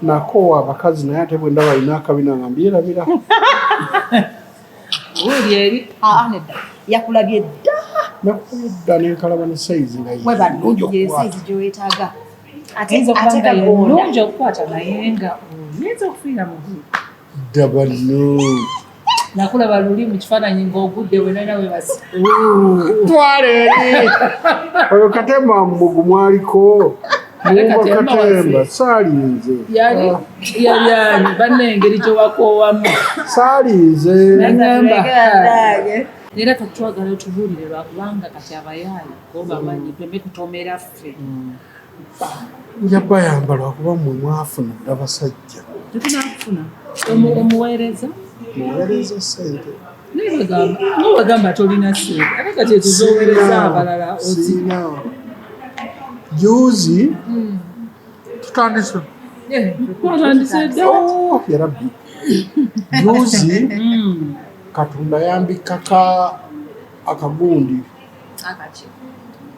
nako abakazi naye ate bwe ndaba alina akabina nga mbyerabira. Uli nedda yakulabye dda. Nakulabye dda nenkalaba ne sayizi nga sayizi gyeweetaaga. Ate kalungi okukwata naye nga oyinza okufiira mugulu. Dda banno. Nakulaba luli mu kifaananyi ng'ogudde wena nawe basi. Twale eri. Oyo Katemba Mbugu mwaliko. Katemba saalinze. Yali banne engeri gye wakoowamu. Saalinze. Era twagala otubuulire lwakubanga kati abayaayi obamanyi twembe tutomera ffe. Nja bayamba lwakuba mmwe mwafuna abasajja. Tetunakufuna omuweereza. Muweereza ssente. Nobagamba tolina ssente ate kati etuzoweereza abalala ozina. Juzi tutandise. Twatandise dda. Ya Rabbi. Juzi Katonda yambikaka akagundi. Akaki.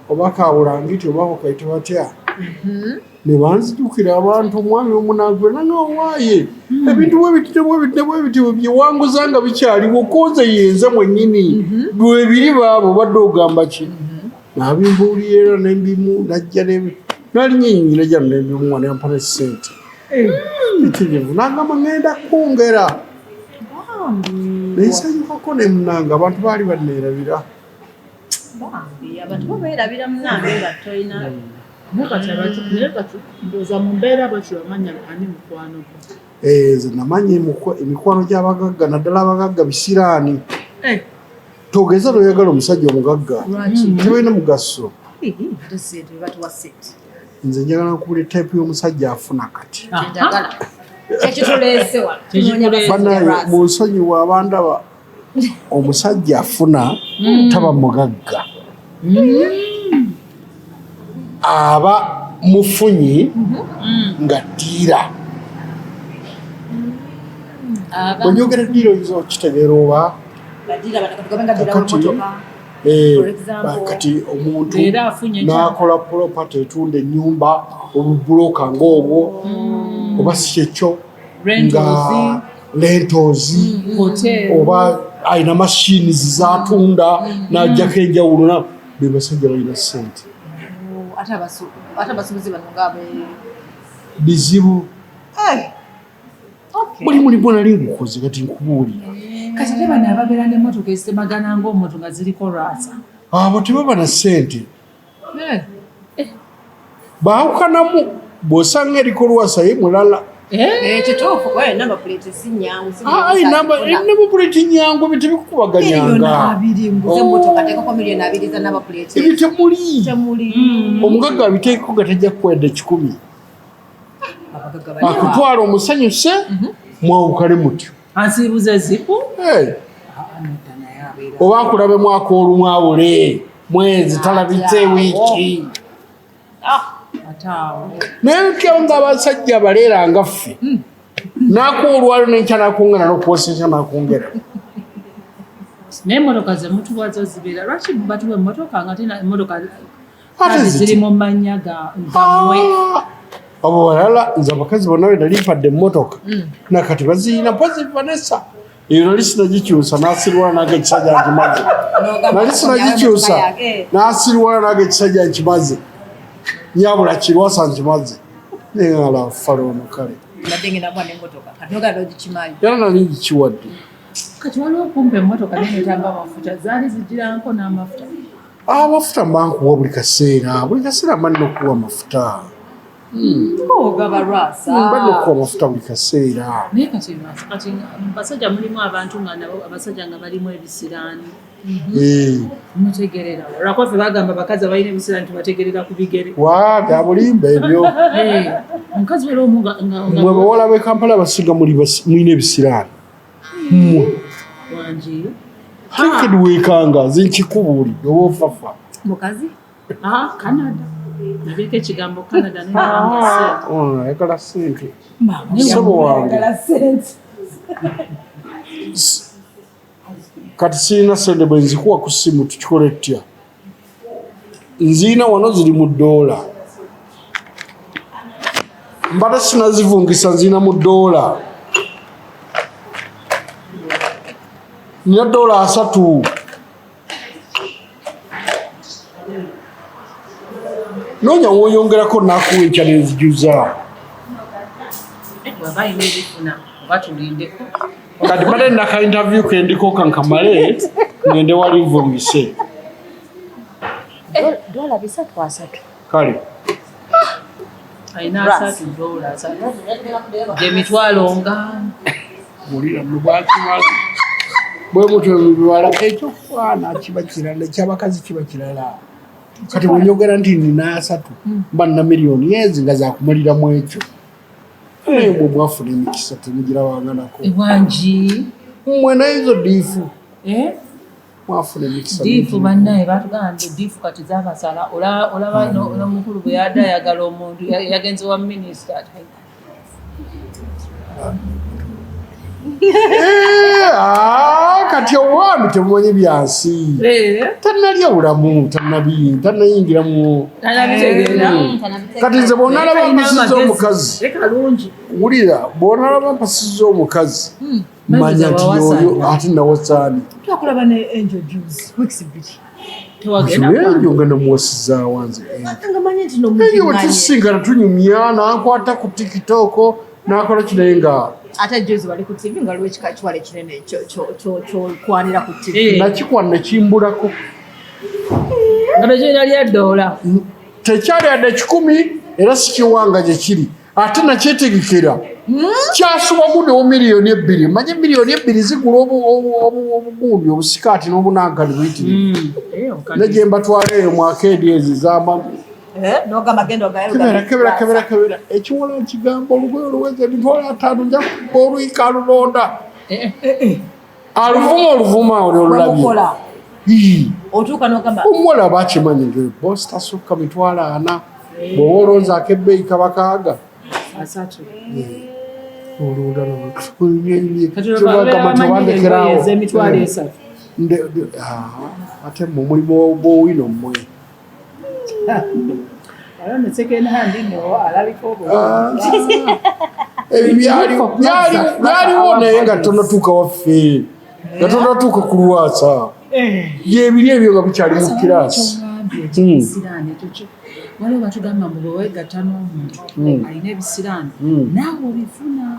Oba kawulangiti oba kaite batya. Ne banzijukira abantu omwami omunagwe nanga owaaye. Ebintu bwe byewanguza nga bikyaliwo koze yenze mwennyini. Bwe biri baabo badde ogamba ki? Nabimbuulira era nembimu najja nali nnyinnyina jja nembimu wane yampana ssente. Ekirivu nagamba ngenda kwongera. Nensanyukako ne munanga abantu baali banneerabira. Abantu babeerabira munange nga tolina. Ndowooza mu mbeera bwekyo amanya ani mukwano gwo. Nze namanya emikwano gy'abagagga naddala abagagga bisiraani. Togeza n'oyagala omusajja omugagga. Tebalina mugaso. Nze njagala nkubula type y'omusajja afuna kati. Banaye mu nsonyiwa abandaba omusajja afuna taba mugagga. Aba mufunyi nga ddiira. Bwenjogera ddiira oyinza okitegeera oba kati omuntu n'akola property etunda ennyumba obubuloka ng'obwo oba si kyekyo nga rentals oba alina machines z'atunda n'ajjako enjawulo be basajja balina ssente. Ate abasuubuzi bano nga bizibu. Muli nali ngukoze kati nkubuulira. Kati ate bano ababeera n'emmotoka ezitemagana ng'omuntu nga ziriko lwasa. Abo tebaba na ssente. Baawukanamu bw'osanga eriko lwasa ye mulala. Kituufu namba puleti si nnyangu. Namba puleti nnyangu ebyo tebikukubaganyanga. Ebyo temuli. Omugagga abiteekeko nga tajja kukwedda 10. Akutwala omusanyuse mwawukale mutyo. Ansiibuze zipu? Oba akulabe mwaka olumu abule mwezi talabitse wiiki. Naye nga abasajja baleera nga ffe. Nakuwa olwalo n'enkya nakungana n'okuwosesa nakungera. Naye emmotoka ze mutuwazo zibeera lwaki batuwa emmotoka nga tena emmotoka ziri mu mannya gammwe? Abo balala nze abakazi bonna be nali mpadde emmotoka nakati bazirina mpozi Vanessa. Eyo nali sinagikyusa n'asirwala naga ekisajja nkimaze. Nali sinagikyusa n'asirwala naga ekisajja nkimaze. Nyabula kirwasa nkimaze. Nengala falono kale. Era nali ngikiwadde. Kati waliwo kumpa emmotoka n'etamba amafuta zaali zigiranko n'amafuta. Amafuta mbankuwa buli kaseera mmanyi n'okuwa amafuta. Ogaba lwasa. Mbanyi n'okuwa amafuta buli kaseera. Naye kati basajja mulimu abantu nga nabo abasajja nga balimu ebisiraani. Mutegerera. Lwako ffe bagamba bakazi abalina ebisiraani tubategerera ku bigere. Bya bulimba ebyo. Omukazi wera omu nga mwe bawala b'e Kampala basinga mulina ebisiraani. Wangi. Kikidi weekanga nze nkikubuulidde oba ofafa. Mukazi? Canada. Nabirika ekigambo Canada n'ebanga ayagala ssente. Sebo wange. Kati sirina ssente bwe nzikuwa ku ssimu tukikole tutya? Nziina wano ziri mu $. mbadde sinazivungisa nzina mu $. Nina $3. Noonya w'oyongerako nakuwa enkya nenzijuza. Bw'aba ayina ebifuna oba tulindeko. Kati mbadde nina interview ke ndiko kankamale ngende wali nvungise. $3 Kale. Ayina $3 gyemitwalo nga Mulira mubakimala. Bwe mutwe mubala ekyo kwana kiba kirala kyabakazi kiba kirala. Kati bw'onyogera nti nina 3 mba nina miliyoni yezi nga zakumalira mu ekyo. Mwe mwafuna emikisa temugira wanganako. ewangi Mwe naizo diifu. Mwafuna emikisa. diifu bannaye batugamba nti diifu kati zabasala olaba n'omukulu bwe yadde ayagala omuntu yagenze wa minisita Kati owambi temumanyi byansi. Tannalya bulamu, tannayingira mu. Kati nze bw'onalaba mpasizza omukazi. Wulira, bw'onalaba mpasizza omukazi. Manya nti oyo ate nawosaani. Twakulaba ne Angel Juice weeks 2. Enjo nga namuwasizza wanze. Nga manyi nti Enjo bwe tusisinkana tunyumya n'ankwata ku TikTok n'akola kinaye nga. ate Juice bali ku TV nga lwekika kiwale kinene ky'okwanira ku TV. Nakikwana ne kimbulako. nga tekirina lya $. Tekyali adde 10 era sikiwanga gye kiri. Ate nakyetegekera. Kyasuba gudewo miliyoni 2. Manye miliyoni 2 zigula obugundi obusikaati n'obunankani buyitirivu. Negye mbatwala eyo mu arcade ezi z'amamu. N'ogamba genda ogayo. Kebera. Ekiwala nkigamba olugoye oluweze emitwalo 5 nja kuba oluyika alulonda. Oluvuma olulabye. Otuuka n'ogamba. Omuwala bakimanyi nti boosi tasukka mitwalo 4. Bw'oba olonzaako ebbeeyi kaba kaaga. Ate mmwe mulimu bw'owino mmwe. Byaliwo naye nga tonatuuka waffe. Nga tonatuuka ku Lwasa. Byebiri ebyo nga bikyali mu kiraasi. waliwo batugamba mbu bwewegatta n'omuntu alina ebisiraani naawe obifuna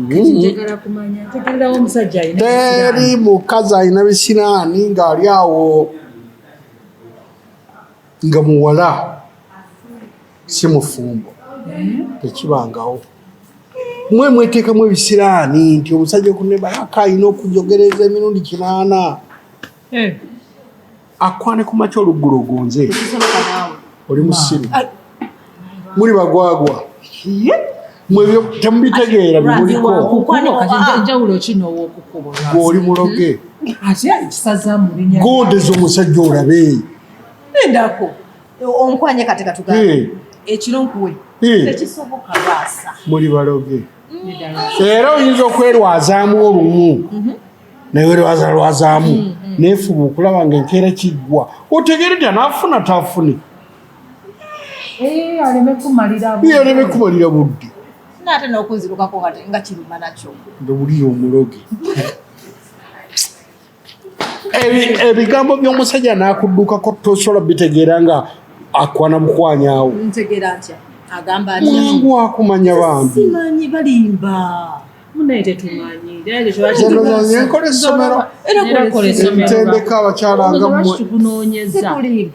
kati njagala kumanya tegererawo omusajja alina teri mukazi alina bisiraani ng'ali awo nga muwala si mufumbo tekibangawo mwe mweteekamu ebisiraani nti omusajja okunebalaka alina okujogereza emirundi 8 akwane ku makya oluggulo ogonze oli musiru muri bagwagwa mwebyo temubitegeera bimuliko njawulo kino ow'okukuba gw'oli muloge ate ekisaza mu linnya gondeza omusajja olabe endako onkwanye kati katugambe ekiro nkuwe tekisoboka baasa muri baloge era oyinza okwerwazaamu olumu naye lwazaamu neefuba okulaba nga enkeera kiggwa otegere nti anaafuna taafune aleme kumalira budde naate n'okunzirukako nga kiruma nakyo ndowulira omuloge ebigambo by'omusajja n'akuddukako tosobola bitegeera nga akwana mukwanyawo ntegeera ntya agamba mwangu akumanya bambi simanyi balimba munaye tetumanyi enkola essomero ntendeka abakyala nga mmwe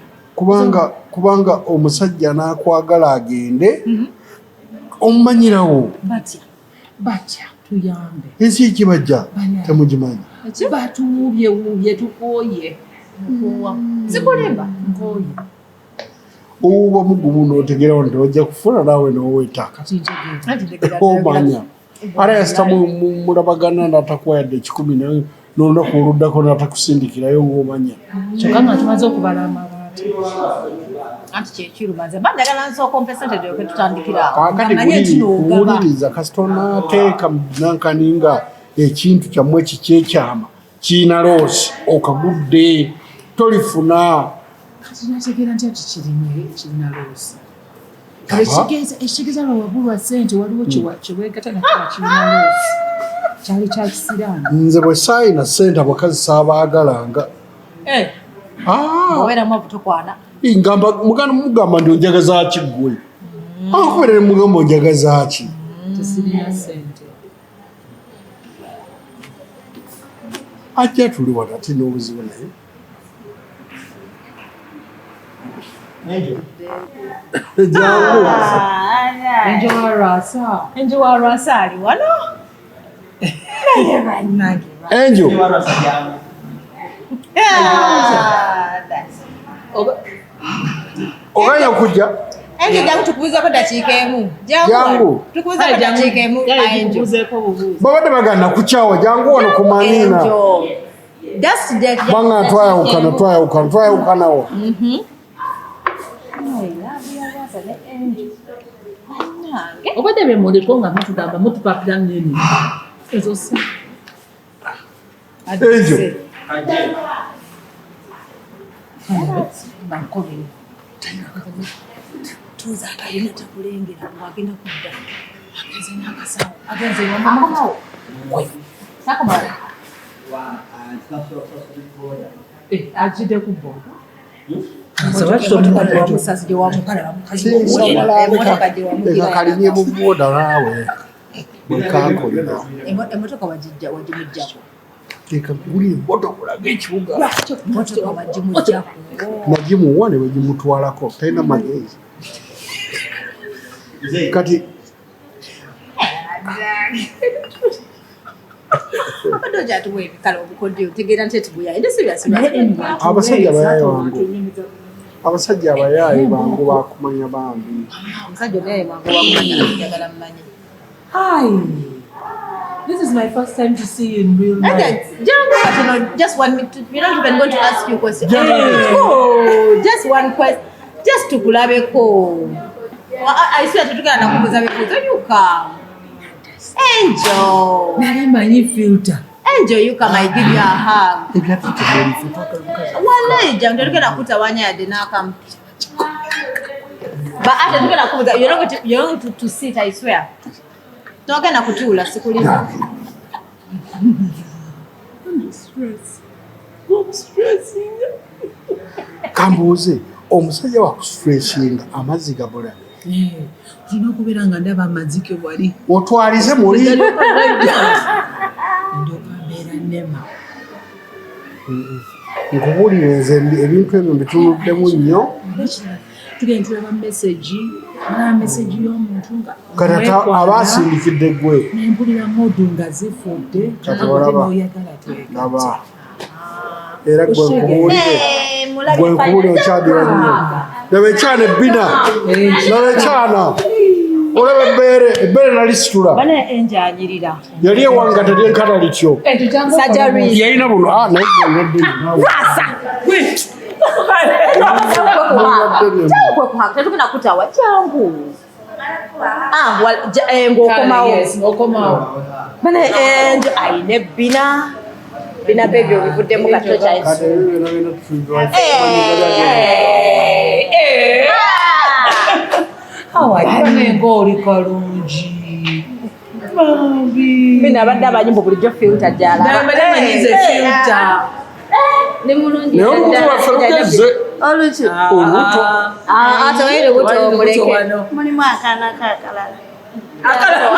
kubanga omusajja n'akwagala agende omumanyirawo batya tuyambe ensi ekibajja temugimanyi batuwubyewubye tukooye zikulimba nkooye owuba mugumu n'otegerawo nti ojja kufuna naawe n'oweta omanya ara yasita mulabagana natakuwa yadde 10 n'olunaku oluddako natakusindikirayo ng'omanya kyokka nga tumaze okubala amabaati anti kyekiruma nze bandagala nsooka ompesente dyoke tutandikira kuwuliriza kasita onaateeka nankani nga ekintu kyammwe kikyekyama kiina loosi okagudde tolifuna kati nategeera nti ati kirina loosi ekitegeeza lwe wabulwa ssente waliwo kyeweegata nakibakirina kyali kya kisiraamu. Nze bwe saayina ssente abakazi saabaagalanga. Obeeramu obutokwana. Mugamba ndi onjagaza ki ggwe? Akubeera ne mugamba onjagaza ki? Tesirina ssente. Ajja tuli wano ate n'obuzibu naye. Jangu. Enjo wa Rwasa ali wano. Enjo. Oganya okujja? Enjo jangu tukubuuzeko dakiika emu. Jangu. Tukubuuzeko dakiika emu. Enjo. Babadde bagana kukyawa jangu wano ku Manina. Banga twayawukanawo. Obadde bemuliko nga mutugamba mutupapira nnene ezo se Enjo. Tuza atalina takulengera agenda kudda agenze n'akasawo agenze ajjidde ku boda kalinye mu boda naawe bwekankolera emotoka wagimujjako teeka guli emmotoka olaga ekibuga emotoka wagimujjako nagimuwa ne bagimutwalako talina magezi kati abasajja abayaaye wangu abasajja abayaaye bangu bakumanya bambi. This is my first time to see you in real life. Just 1 minute. We're not even going to ask you a question. Oh, just one question. Just to kulabeko. I swear to God, I'm going to you come. Angel. Nalimanyi filter. Angel, you come. I give you a hug. Wallahi, jam. You're gonna put a one year dinner come. But after you're not going to sit. I swear. Tokena kutula sikuliza. I'm stressing. Kambuze omusajja wa stressinga amazzi gabula. Tulina okubeera nga ndaba amazzi ke wali. Otwalize muli. Ndoka mbeera nnema. Nkubuulire nze ebintu ebyo mbitunuddemu nnyo. Tugenda tulaba message y'omuntu nga katata abaasindikidde ggwe nempulira modu nga zifudde oyagala teaba era gwe nkubuulire okyadira nnyo laba ekyana ebbina laba ekyana olaba ebbeere nalisitula yali ewanga teryenkana lityo yalina buno naye Kutawa jangu. Ngokomawo. Bana enjo aine bina bebyo bivudde mu katto kya Yesu. ng'oli kalungi. Bina abadde abanyimba bulijjo filter gy'alaba. naye olubuto lwaffe lugezze olubuto atawere buto muleke mulimu akaana kakalala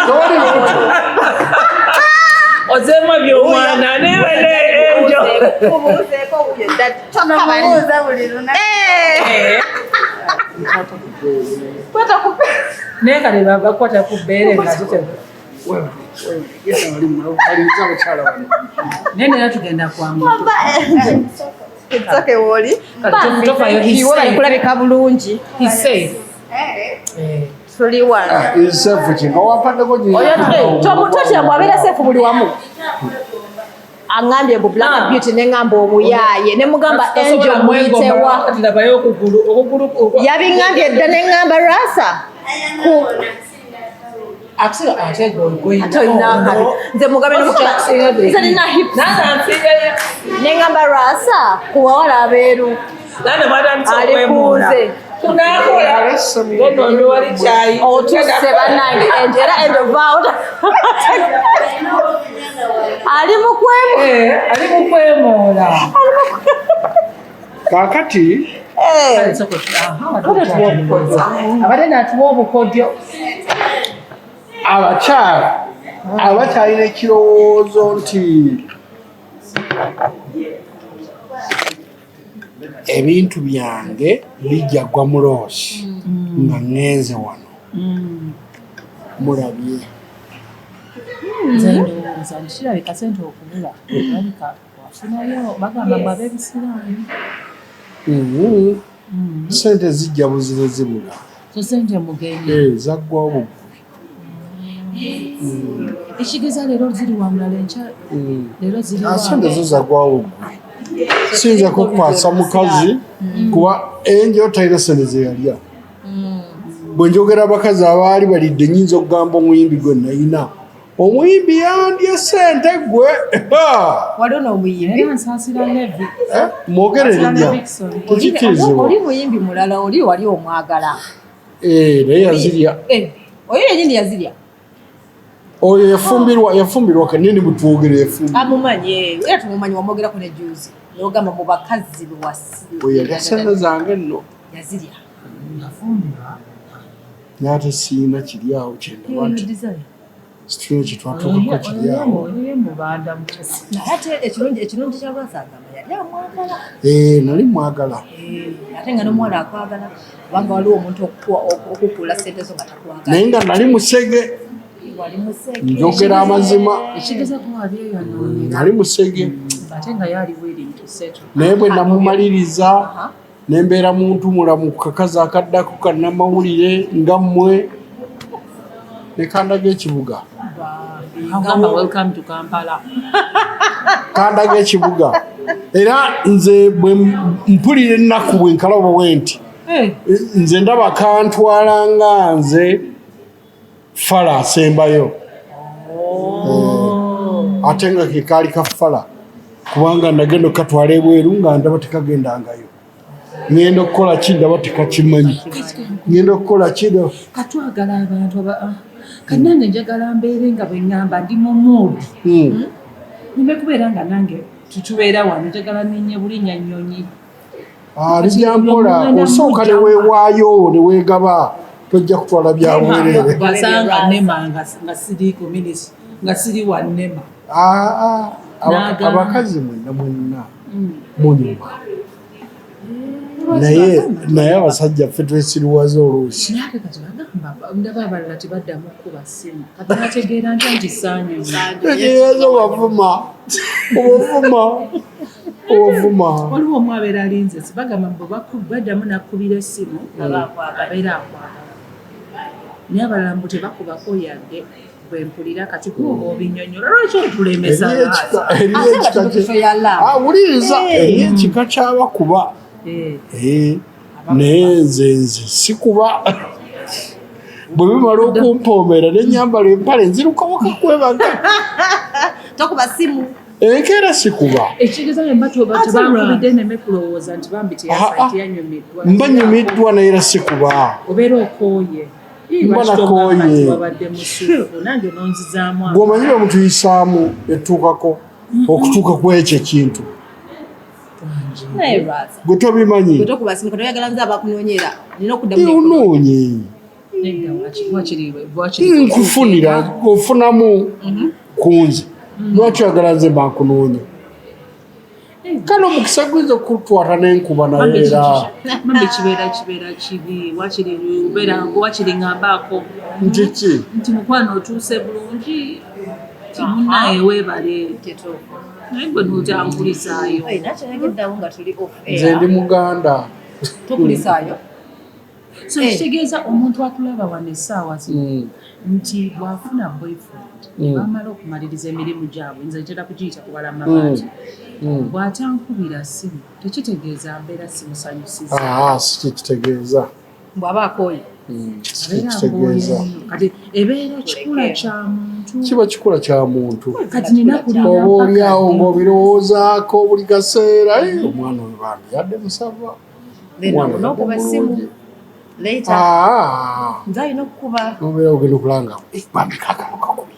tewali lubuto ozeema by'omwana nebene enjo mubuuza buli lunaku naye kale bakwata ku bbeere nga tutego naye nera tugenda kwamuto kulabika bulungi tuli wano totya bwabeera seefu buli wamu aŋŋambye mbu Black Beauty neŋŋamba omuyaaye ne mugamba Angel muyitewa yabiŋŋambye edda neŋŋamba Rasa nze mugabe nze nina hips neŋŋamba Rasa ku bawala abeeru alikuuze tunakola ndondo wali chai otusse bannange era endovaawo ali mukwemoola Kakati abadde natuwa obukodyo abakyala abakyalina ekirowoozo nti ebintu byange bijja gwa muloosi nga ŋŋenze wano mulabye nze ndowooza nkirabika sente okubula olabika wafunayo bagamba mbu ab'ebisiraamu sente zijja buzire zibula so sente mugenyi zaggwawo bugwi ekigeza leero ziri wamulala enkya leero ziri sente zo zaggwawo bugwi siyinza kukwasa mukazi kuba enjo talina sente zeyalya bwe njogera abakazi abaali balidde nyinza okugamba omuyimbi gwe nayina omuyimbi yandye sente gwe waliwo n'omuyimbi nsaasira levi mwogere erinnya tekikkirizibwa oli muyimbi mulala oli wali omwagala naye yazirya oyo yenyini yazirya oyo yafumbirwa kanini butwogere yafumbirwa amumanyi era tumumanyi wamwogerako ne juzi nogamba mu bakazi oyalya sente zange nno yazirya naate siina kiryawo kyendaba nti situno kyetwatuukako kiryawo naye ate ekirungi kyalwasagamba yali amwagala nali mwagala ate nga n'omuwala akwagala kubanga waliwo omuntu okukuula sente zo nga takwagala naye nga nali musege wali musege njogera amazima ekigezako wabyeyo nali musege ate nga yali willing to settle naye bwe namumaliriza nembeera muntu mulamu kakazi akaddako kannamawulire nga mmwe nekandaga ekibuga agamba welcome to Kampala kandaga ekibuga era nze bwe mpulira ennaku bwe nkalaba bwe nti nze ndaba kantwala nga nze fala asembayo ate nga ke kaali kafala kubanga nagenda okatwala ebweru nga ndaba tekagendangayo ngenda okukola ki ndaba tekakimanyi ngenda okukola ki katwagala abantu kanange njagala mbeere nga bwe ŋŋamba ndi mu muudu nyumba kubeera nga nange tutubeera wano njagala ninye bulinnya nnyonyi lijampola osooka ne weewaayo ne weegaba tojja kutwala byabwerere basanga nema nga siriiko minisita nga siri wa nema abakazi mwenna munyuma naye abasajja ffe twesiriwaza oluusi ndaba abalala tebaddamu kuba ssimu katanategeera ntya nti saanyotegeeza obavuma waliwo omwabeera alinze sibagamba baddamu nakkubira essimu abeera akwagala naye abalala mbu tebakubako yadde bwempulira kati kuba obinyonyola lwaki otulemesa wuliriza eri ekika kyabakuba naye nze sikuba bwe bimala okumpoomera nenyambala empale nzirukawaka kwebaga tokuba simu enkeera sikuba ekigeza tebankubidde neme kulowooza nti bambi teyanyumiddwa mba nyumiddwa naye era sikuba obeera okooye mba nakooye nange nonzizaamu gweomanyi bwe mutuyisaamu etuukako okutuuka ku ekyo ekintu gwe tobimanyi onoonye nkufunira ofunamu kunze lwaki oyagala nze bankunoonya kale omukisa guyinza okutwata n'enkuba naye era mambe kibeera kibi wakiri ŋŋambaako ntiki nti mukwano otuuse bulungi timunaye weebale naye gwe notankulisaayo nze ndi muganda so kitegeeza omuntu akulaba wano essaawa zino nti bw'afuna boyfriend bamala okumaliriza emirimu gyabwe nze ntera kugiyita kubala mabaati bw'atankubira ssimu tekitegeeza mbeera simusanyusiza si kyekitegeeza bw'aba akooye kati ebeera kikula kya muntu kiba kikula kya muntu kati nina oba oliawo ng'obirowoozaako buli kaseera omwana oyo bandi yadde musava n'okuba essimu Later. Nze alina okukuba. Nobeera ogenda okulanga. Bambika akalo kakubye.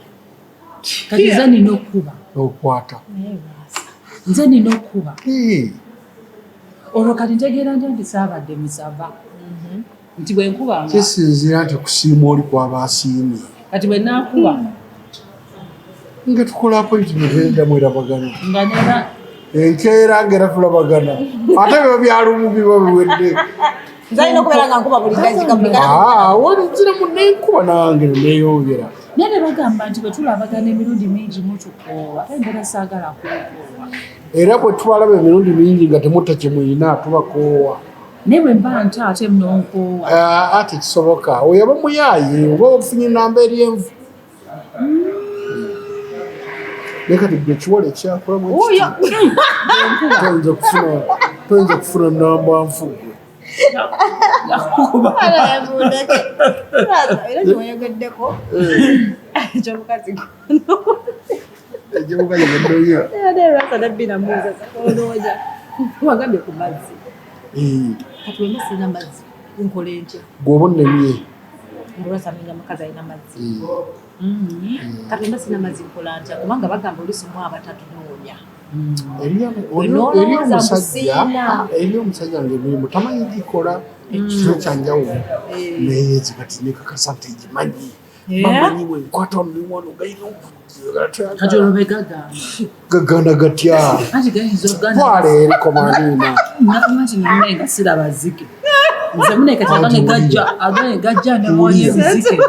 Kati nze nina okuba. N'okwata. Nze nina okuba. Olwo kati ntegeera nti saabadde musava. Nti bwe nkuba nga. Kisinziira nti kusiima oli kwaba asiimye. Kati bwe naakuba. Nga tukola appointment eddamu erabagana. Nga nera. Enkeera ngera tulabagana. Ate byo byalumu biba biwedde. Nze alina okubeera nga nkuba buli dakiika buli wali nzira mu nenkuba nange neeyongera. Naye ne bagamba nti bwe tulabagana emirundi mingi mutukoowa engera saagala kukoowa. Era bwe tubalaba emirundi mingi nga temutta kye muyina tubakoowa. Naye bwe mba nti ate munonkoowa. Ate kisoboka oyo yaba muyaaye oba ofunye enamba eryenvu. Naye kati gwe ekiwala ekyakulamu toyinza kufuna namba nfugwe. era gyewayogeddeko ekyomukazi rasa nabbi namuuza olowooza wagambye ku mazzi kati wema sirina mazzi nkola entya gwoba onnemye olwasa amenya mukazi alina mazzi kati wema sirina mazzi nkola ntya kubanga bagamba olusimu abatatu noonya eri omusajja ngaemirimu tamanyi gikola ekiro kyanjawulo naye kati nekakasa nti egimanyi bamanyi wenkwata omulimu kati olwo be gaganda gatya anti gayinza twala eri komaniina nakumanti namenga siraba zike nze munekati agange gajja nemwoyo ebizike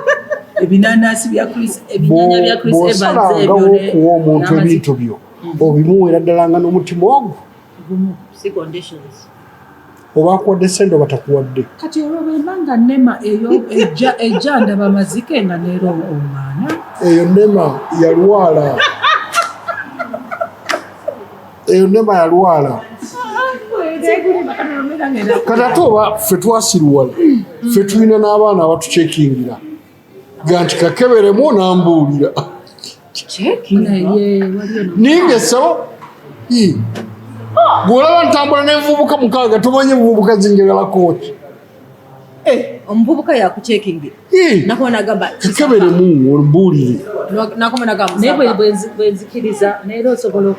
ebinanasi bya Kristo ebinyanya bya Kristo ebanze ebyo okuwa omuntu ebintu byo obimuweera ddala nga n'omutima ogwo oba akuwadde sente oba takuwadde kati olwo bwemba nga nema eyo ejja ndaba mazike nga neera omwana eyo nema yalwala kati ate oba ffe twasirwala ffe tulina n'abaana abatucekingira ga nti kakeberemu nambuulira ninga esabo bw'olaba ntambula n'envubuka mukaaga tomanye envubuka zingegalako ki omuvubuka yakucekingira nakuba nagamba kakeberemu ombuulire nakuba nagamba naye bwenzikiriza neera osobola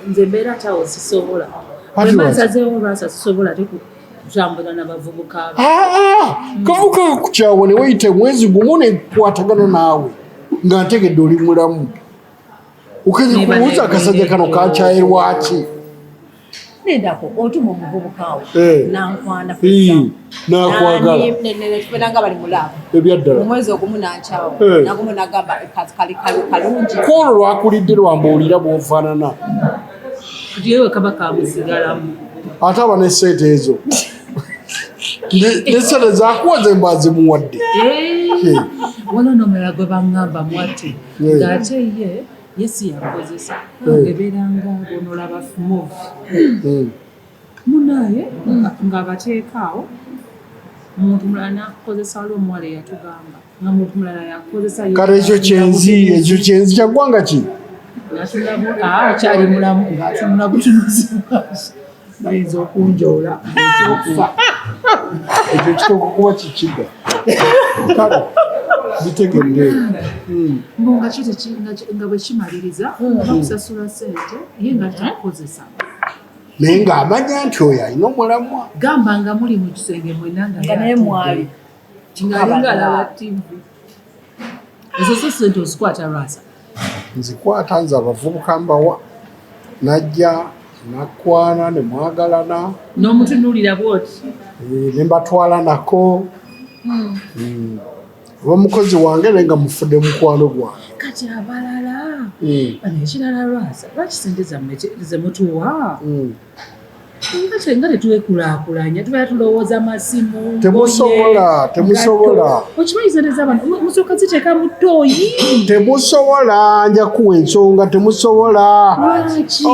nze mbeera tawo sisobola bwemansazeewo lwasa sisobola tekutambula n'abavubuka kavuka kukyawo ne weyita mwezi gumu nekwatagana naawe nga ntegedde oli mulamu ukeze kubuuza akasajja kano kakyayirwaki nendako otuma omuvubukawo nankwana nakwagala bali mulaavu ebyaddala omwezi ogumu nankyawo nagumu nagamba kalungi koolwo lwakulidde lwambuulira bwonfaanana yewe kaba kamusigalamu ate aba n'essente ezo n'essente zakuwa ze mba zimuwadde waliwo n'omulala gwe baŋŋamba mwatti ng'ate yesi yakozesa ebeeranga bonolaba muvi munaye ng'abateekaawo omuntu mulala nakukozesa wali omuwala eyatugamba nga muntu mulala yakukozesa kale ekyo kyenzi kyaggwanga ki kyali mulamu ng'atunula butunuzi bayinza okunjoola ekyokufa ekyo kitoko kuba kikiga kale bitegedde nga bwe kimaliriza bakusasula sente ye nga takukozesa naye ng'amanya nti oyo alina omulamwa gamba nga muli mu kisenge mwenanga naye mwali tingalinga alaba tivi ezo so sente ozikwata lwasa nzikwata nze abavubuka mbawa najja nakwana ne mwagalana n'omutunuulira bwoti ne mbatwala nako oba mukozi wange naye nga mufudde mukwano gwange kati abalala bano ekirala lwasa lwaki sente zammwe zemutuwa nga tetuwekulaakulanya tubeera tulowooza masimu temusobola okimanyi sente z'abantu musooka ziteeka mu ttooyi temusobola nja kuwa ensonga temusobola lwaki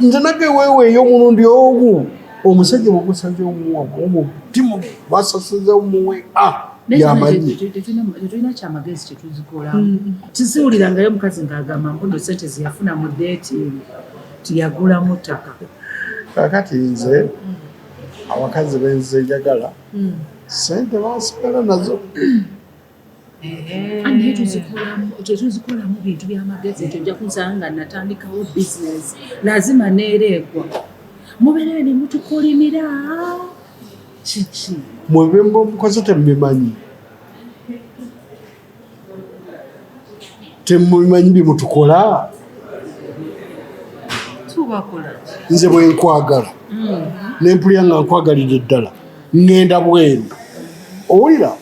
nze nage weeweeyo omulundi ogwo omusajja bwegusaze omutima basasuze omuwe yamanyi tetulina kyamagezi kyetuzikolamu tisiwulirangayo omukazi ng'agamba mpundo sente zeyafuna mu deetiini tiyagulamu ttaka kakati nze abakazi benze njagala sente basigala nazo naye tuzikolamu bintu byamagezi ekyo nja kunsanga natandikawo bizinesi lazima neerekwa muberewe ne mutukolimira kiki mwebe mukoze temubimanyi temubimanyi bimutukola tubakola nze bwe nkwagala nempulya nga nkwagalira eddala ngenda bweru owulira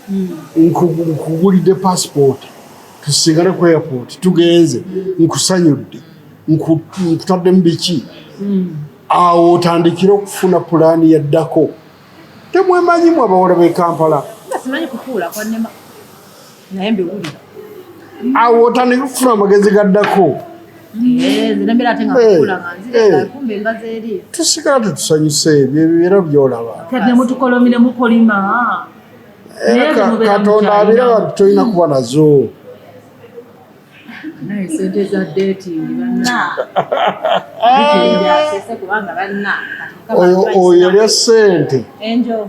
nkugulidde passport tusigale ku airport tugenze nkusanyudde nkutaddemu biki awo otandikire okufuna pulaani yaddako temwemanyimu abawala b'e Kampala simanyi kukuula kwanema naye mbiwulira awo otandika okufuna amagezi gaddako zinembera ate nga kukuula nga nzireka kumbe engazi eri tusigala tetusanyuse ebyo era byolaba kati nemutukolomire mukolima katonda abiraba tolina kuba nazo naye sente za dating asese kubanga banna oyo yalya sente enjo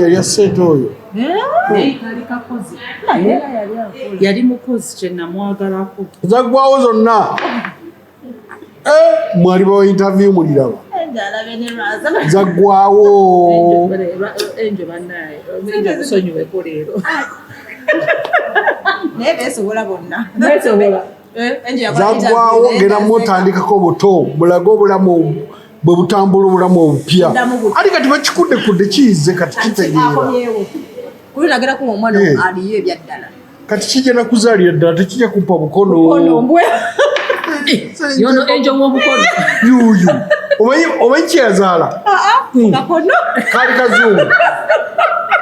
yalya sente oyo yali mukozi kyenamwagalako zaggwawo zonna mwali bawa interview muliraba zaggwawo enjo bannaye enjo musonyiweko leero naye beesobola bonna zaggwawo ngera mutandikako buto mulage obulamu bwe butambula obulamu obupya ali kati bakikuddekudde kiyize kati kitegeera kulinagera kuba omwana aliyo ebyaddala kati kijja kuzaalira ddala tekijja kumpa bukono yono enjo w'omukono yuyu omanyi kyeyazaala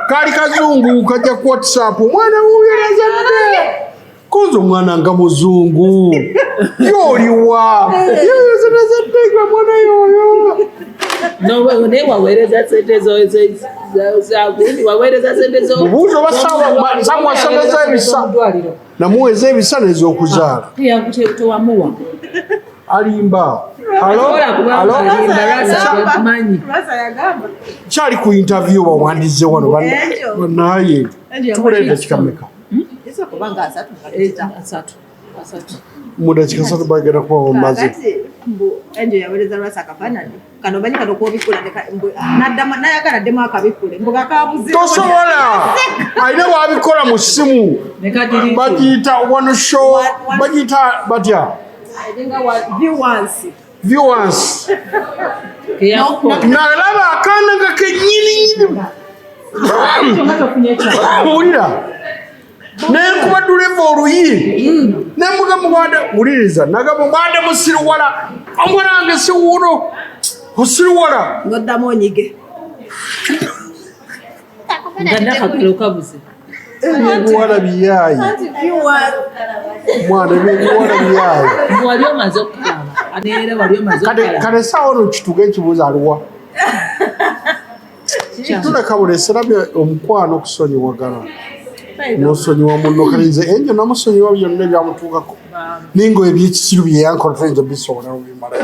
kaali kazungu kajja ku WhatsApp omwana wuyo yazadde koza omwana nga muzungu yoliwa yazadde gwe mwana yoyo naye waweereza sente zagundi waweereza sente mubuuzo basamwasomeza ebisa namuweza ebisa nez'okuzaala tewamuwa alimba kyali ku interview bawandize wano banaye tukuleeta kikameka mudakika 3 bagenda kuba bamaze enjo yaweereza lwasa akafaananyi kano banyi kano kwobikula nayagala ddemu akabikule mbuga kabuze tosobola alina wabikola mu ssimu bagiyita one show bagiyita batya viewers nalaba akaana nga kenyininyini wulira nenkuba duleva oluyi nemugambugwade wuliriza nagamba mwade musiriwala omwana wange siwuno osiriwala ngoddamu onyige nga nakagalo kabuze ebiwala biyaayi mwana ebiwala biyaayi wali omaze okukaaba neera wali omaze okukaaba kale saawa ono kituga ekibuuzo aliwa tulekabula serabye omukwano okusonyiwagana nosonyiwa munno kalinze enjo namusonyiwa byonna ebyamutuukako ninga ebyekisiru byeyankola toyinza bisobola bimala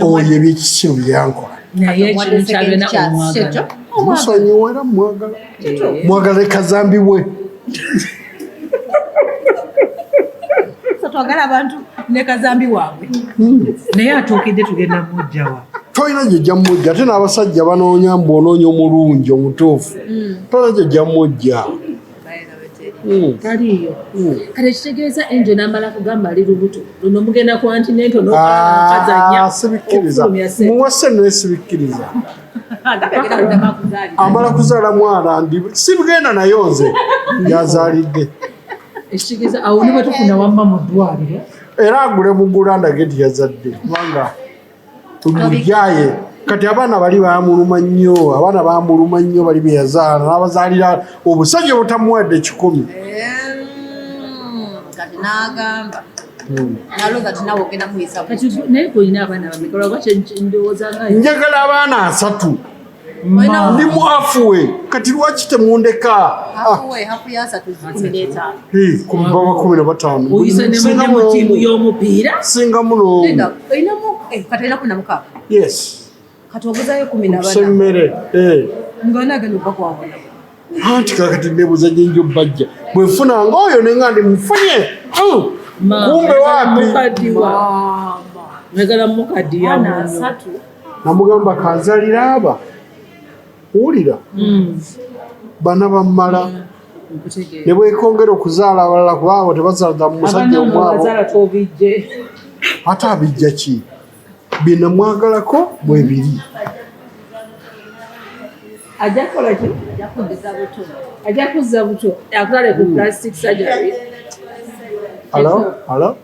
oyo ebyekisiru byeyankola naye ekintu kyalina omwagala musonyiwa era mwagala mwagala ekazambibwe twagala abantu nekazambi waabwe naye atuukidde tugenda mujjawa tolina gyojja mujja ate n'abasajja banoonya mbonoonya omulungi omutuufu tolina gyojja mujja taliyo kale kitegeeza enjo n'amala kugamba ali lubuto luno mugenda ku antinento nokazanya sibikkiriza muwase naye sibikkiriza amala kuzaala mwana ndi sibigenda nayo nze yazaalidde ekitegeeza awo ne bwetufuna wamma mu ddwaliro era agule mugulanda geti yazadde kubanga tulyaye kati abaana bali bamuluma nnyo abaana bamuluma nnyo bali beyazaala n'abazaalira obusajja obutamuwadde 10 kati n'agamba nalooza tinawe ogenda muyisa naye golina abaana bameka ndowooza nga njagala abaana 3 ndi muafuwe kati lwaki temundeka hafu ya 3 15 oyise ne munne mu ttiimu y'omupiira singa muno kati olina 16 yes kati obuzayo 14 kusemmere ng'onaagala oba kwawona anti kakati nebuuza gyenjo bajja bwe nfunanga oyo nenga ndi mufunye kumbe wapi megala mukaddiya namugamba kanzalira aba wulira bana bammala ne bwekongera okuzaala abalala kubaabo tebazaala mu musajja omwabo ate abijja ki bina mwagalako bwebiri ajja kuzza buto akutale ku plastic surgery Hello?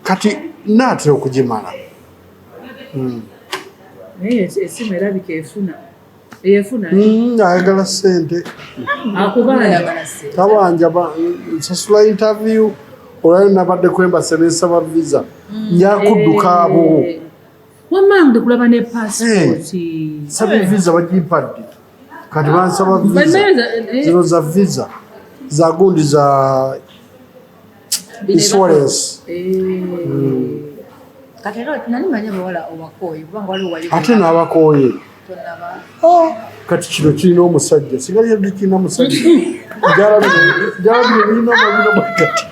Kati naatera okugimala naye esimu erabika efuna ayagala ssente tabanja nsasula interview olwayo nabadde kwembase nensaba visa njakudduka abo wamange kulaba ne passport sabe visa bagimpadde kati bansaba visa zino za visa za gundi za insurance ate n'abakooye kati kino kirina omusajja sigaliyadde kirina musajja jalabire birina amabiro bwekati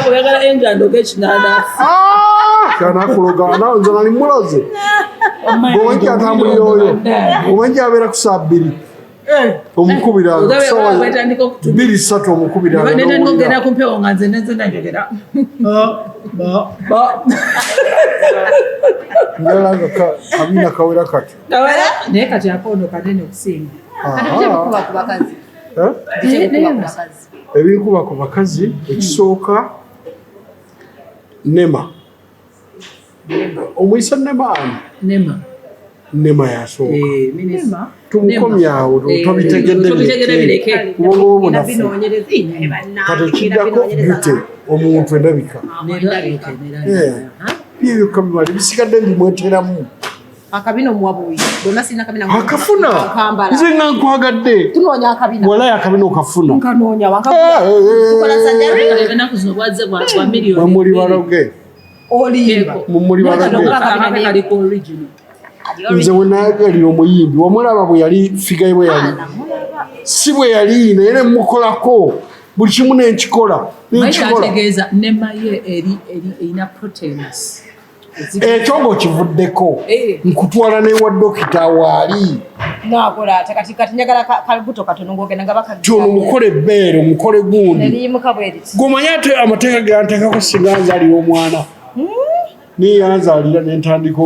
oyagala enjandoga ekinanaafu kanakuloga nawe nze nali muloze owenji atambulira oyo owenji abeera ku saa 2 omukubira 2-3 omukubira ogenda kumpewo nga nze nenze nanjogera nalanga kabina kawera kati naye kati akono kanene okusinga ebinkuba ku bakazi ekisooka nema omuyisa nema yasooka tumukomyawo tobitegedde ubongo bunafu kati ekiddako bute omuntu endabika byebyo kamimali bisigadde mbimweteramu akafuna nze nga nkwagadde walayo akabina okafuna mumuli baloge mumuli baloge nze wenayagalira omuyimbi wamulaba bwe yali figaye bwe yali si bwe yali naye nemukolako buli kimu nenkikola tegeeza nemaye erina proteins ekyo ngaokivuddeko nkutwala newa dokita waali kyono omukole ebbeere omukole gundi gomanye ate amateeka gantekako singa nzaalira omwana niye yanzaalira nentandika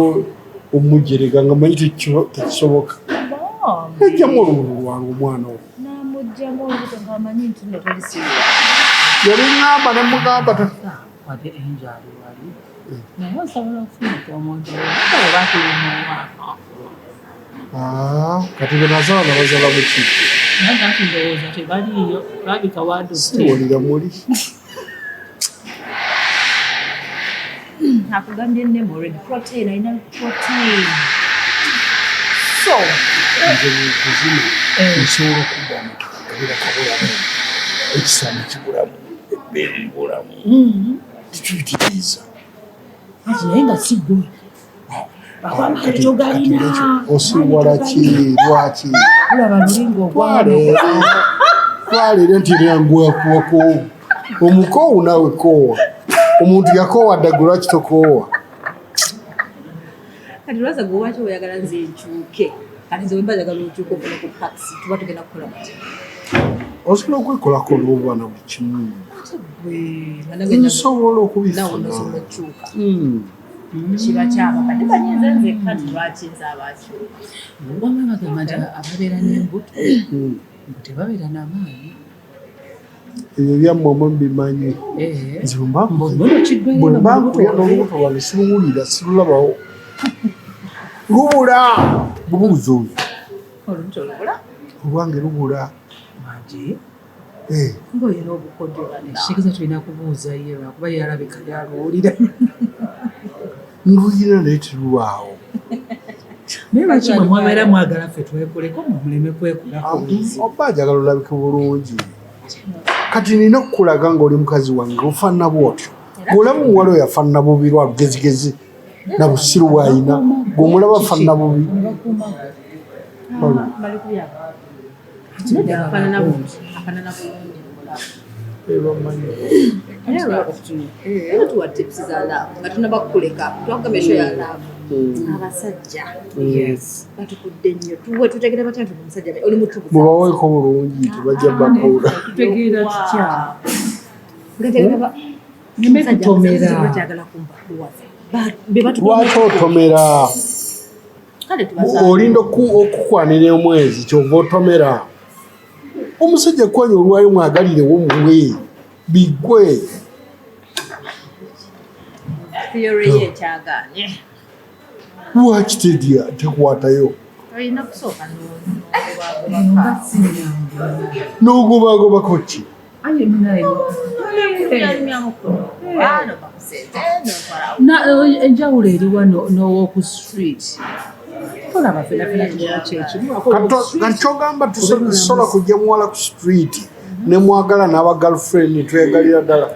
omumujerega nga manyi tekisoboka ejjamu olubulu lwange omwana oyo yali ŋŋamba nemugamba kati benazaala bazala muki siwolira muli akugambye nnemu already protein alina protein nze mukuzina nsobola okugamba kabira kabulamu ekisano kibulamu ebbeere libulamu tikibitiriiza naye nga sigwe osiwala ki lwaki olaba lulinga twaleera nti erangwakuwako omukoowu naawe koowa omuntu yakoowa ddaggu lwaki tokoowa kati lwasa gwe waki oyagala nze nkyuke kati nze wemba jagala okyuka okole ku taxi tuba tugenda kukola bati osobola okwekolako olwobwana buli kimu nsobola okubifuna kiba kyaba kati banyinza nze kati lwaki nze abakyuka bamwe bagamba nti ababeera n'embuto tebabeera n'amaanyi ebyo byammwe mbimanyi nze bwe mbankubya n'olubuto lwange siluwulira silulabawo lubula bubuuza oyo olubuto lubula olwange lubula ng'olina obukodyo ekitegeeza tulina kubuuza ye lwakuba yalabika yalwulira nluyira naye terulwawo naye lwaki mwe mwabeera mwagala ffe twekoleko muleme kwekolako oba ajagala olabike bulungi kati nina okukulaga ng'oli mukazi wange ofaanana bwotyo ng'olaba omuwala oyo afaanana bubi lwa lugezigezi na busiru bwayina gw'omulaba fanna bubi mubaweeko bulungi tebajja bakuula tutegeera tutya lwaki otomera olinda okukwanira omwezi kyova otomera omusajja kwanya olwayo mwagalirewo muwe bigwe lwaki tekwatayo n'ogobagobako ki enjawulo eriwa n'owoku street tolaba fenafena kimuwa kyekimu kakyogamba tusobola kujja muwala ku street ne mwagala n'aba girlfriend twegalira ddala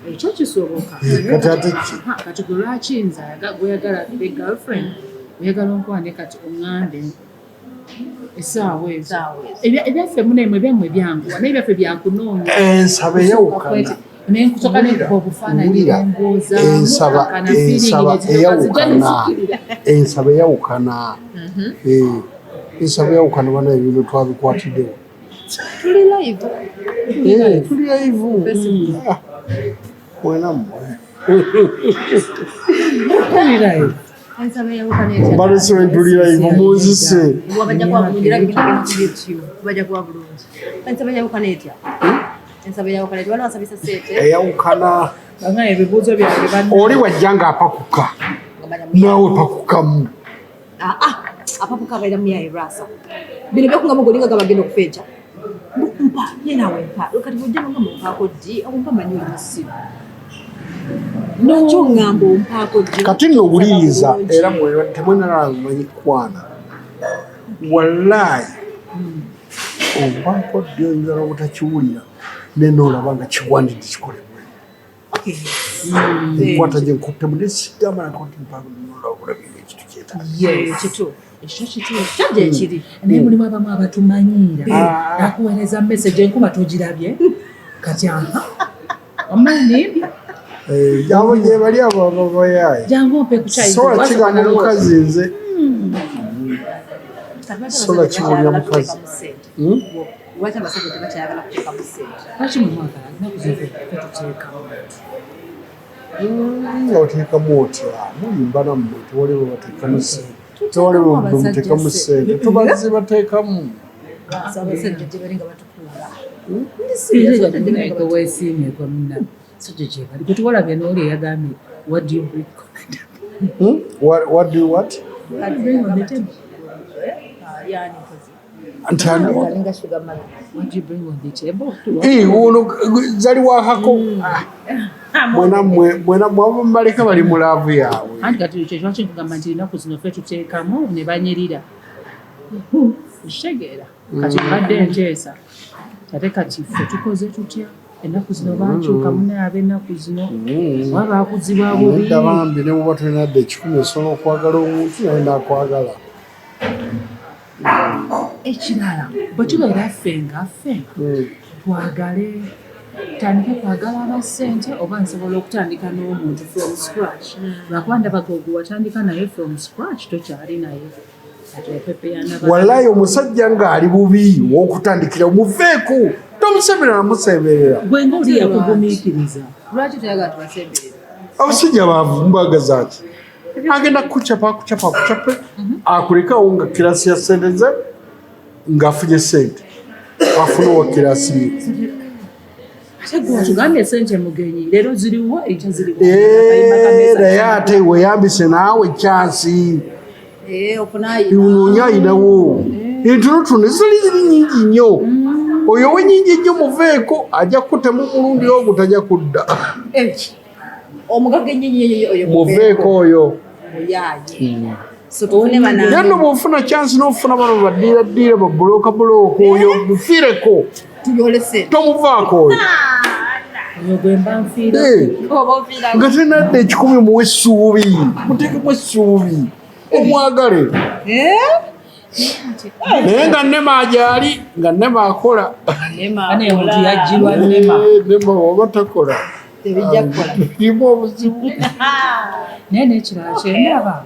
ekyo kisoboka kati ate ki kati gwe lwaki nze gweyagala be girlfriend oyagala onkwane kati oŋŋambe essaawa ezo ebyaffe munemwe byammwe byanguwa naye byaffe byankunoonya ensaba eyawukana nenkusoka nekuba obufaananyi nembooza ensaba eyawukana ensaba eyawukana bana ebintu twabikwatiddewo tuli live mwenammwe balesebe tuli live munzise eyawukana oli wajja ng'apakuka naawe pakukamu apapuka abaira muyaye rasa bino byakunga mugolinga gabagenda okufeja mpa yenawe mpa kati bujjanga nga mumpaako ddi ompa manyi olusibu nakyo ŋŋamba ompaako ddi kati nno owuliriza era temwenalala mumanyi kwana wallaayi ompaako ddi oyinza n'obutakiwulira nenoolaba nga kiwandidde kikolebwe enkwata gye nkutte mu nesigamba nakoti mpaako nolabulabira ekitu kyetaakitu kyajja ekiri naye mulimu abamu abatumanyiira nakuweereza message enkuba togirabye kati omanyi abo gye bali abo babayaayi jangu ompe kukyayisa sola kigamba mukazi nze sola kibunya mukazi lwaki abasajja tebakyayagala kuteekamu ssente lwaki mwemwagala naku zefe tuteekamu nga oteekamu otya mulimba nammwe tewaliwo bateekamu ssente tewaliwo muteekamu ssente tubazi bateekamu abasajja gye bali nga batukuula weesiimyeko muna sajja gyebali gwe tuwalabye n'oli eyagambye what do you bring what do you what on the table? What do you bring on the table? Ono zali wakako mwena mwabaleka bali mu laavu yaabwe anti kati kyo lwaki nkugamba nti ennaku zino ffe tuteekamu ne banyirira kitegeera kati mbadde nteesa ate kati ffe tukoze tutya ennaku zino bakyuka munaye ab'ennaku zino oba baakuzibwa bubi nedda bambi ne muba tolinadde ekikumi osobola okwagala omuntu naye naakwagala ekirala bwe tubeera ffe nga ffe twagale tutandike kwagala abassente oba nsobola okutandika n'omuntu from scratch lwakuba ndaba gwe watandika naye from scratch tokyali naye wallahi omusajja ng'ali bubi w'okutandikira omuveeku tomusemerera namusemberera gwe ngaoli yakugumiikiriza lwaki toyagala tubasemberera abasajja baavu mbagaza ki agenda kukucapa akulekawo nga kirasi ya ssente ze ng'afunye ssente afuna owa kirasi ye ate gwe watugambye essente mugenyi leero ziriwo ekya ziriwo naye ate weyambise naawe kyansi unoonya ayinawo entonotono ziri nyingi nnyo oyo wenyingi ennyo muveeko ajja kutemu mulundi ogu tajja kudda omugaga ennyo oyo muveeko oyo yanno bwofuna kyansi n'ofuna bano baddiiraddiira babulooka bulooka oyo mufiireko tomuvaako oyo oyo gwe mba nfiira oba nga tenadde 10 muwe essuubi muteekemu essuubi omwagale naye nga Nema agyali nga Nema akola ane omuntu yajjirwa Nema Nema oba takola tebijja kukola irimu obuzibu naye n'ekirala kyendaba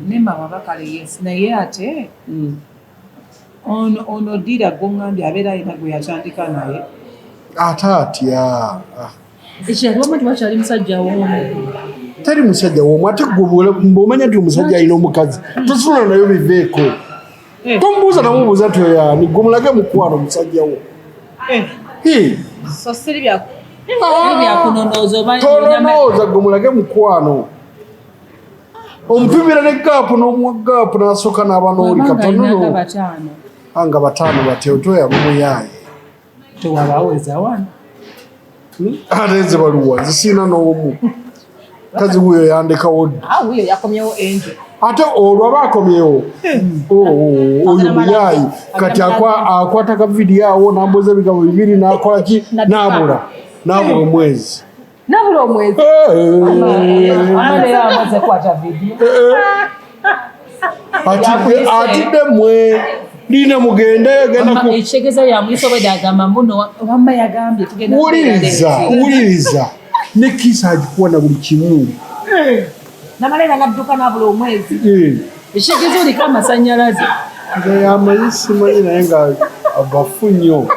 Nema waba kale yes naye ate ono ddira gwoŋŋambye abeera alina gwe yatandika naye ate atya ekirala wama tiwakyali musajja woomu teri musajja woomu ate mbwomanya nti omusajja alina omukazi tosula nayo biveeko tomubuuza namubuuza nti oyani gwe mulage mukwano omusajja wo so siri byaku tolonooza gwe mulage mukwano omupimira ne gaapu n'omuwa gaapu n'asooka n'aba n'oli katonono nga 5 batyo toya bumuyaaye tewabaweza wano ate nze baluwa zisiina n'omu kazi wuyo yandekawo ddi wuyo yakomyewo enjo ate olwo aba akomyewo oyo muyaayi kati akwata ka vidiyo awo n'ambuza ebigambo 2 n'akola ki n'abula omwezi nabula omwezi amaze kwata vidiyo atidde mwe lina mugende ekitegeeza yamuyisa obwedde agamba mbuno wamma yagambye tugenda wuliriza ne kiisa agikuwa na buli kimu namalera nadduka nabula omwezi ekitegeeza oliko amasannyalaze nga yamanyi simanyi naye nga abafu nnyo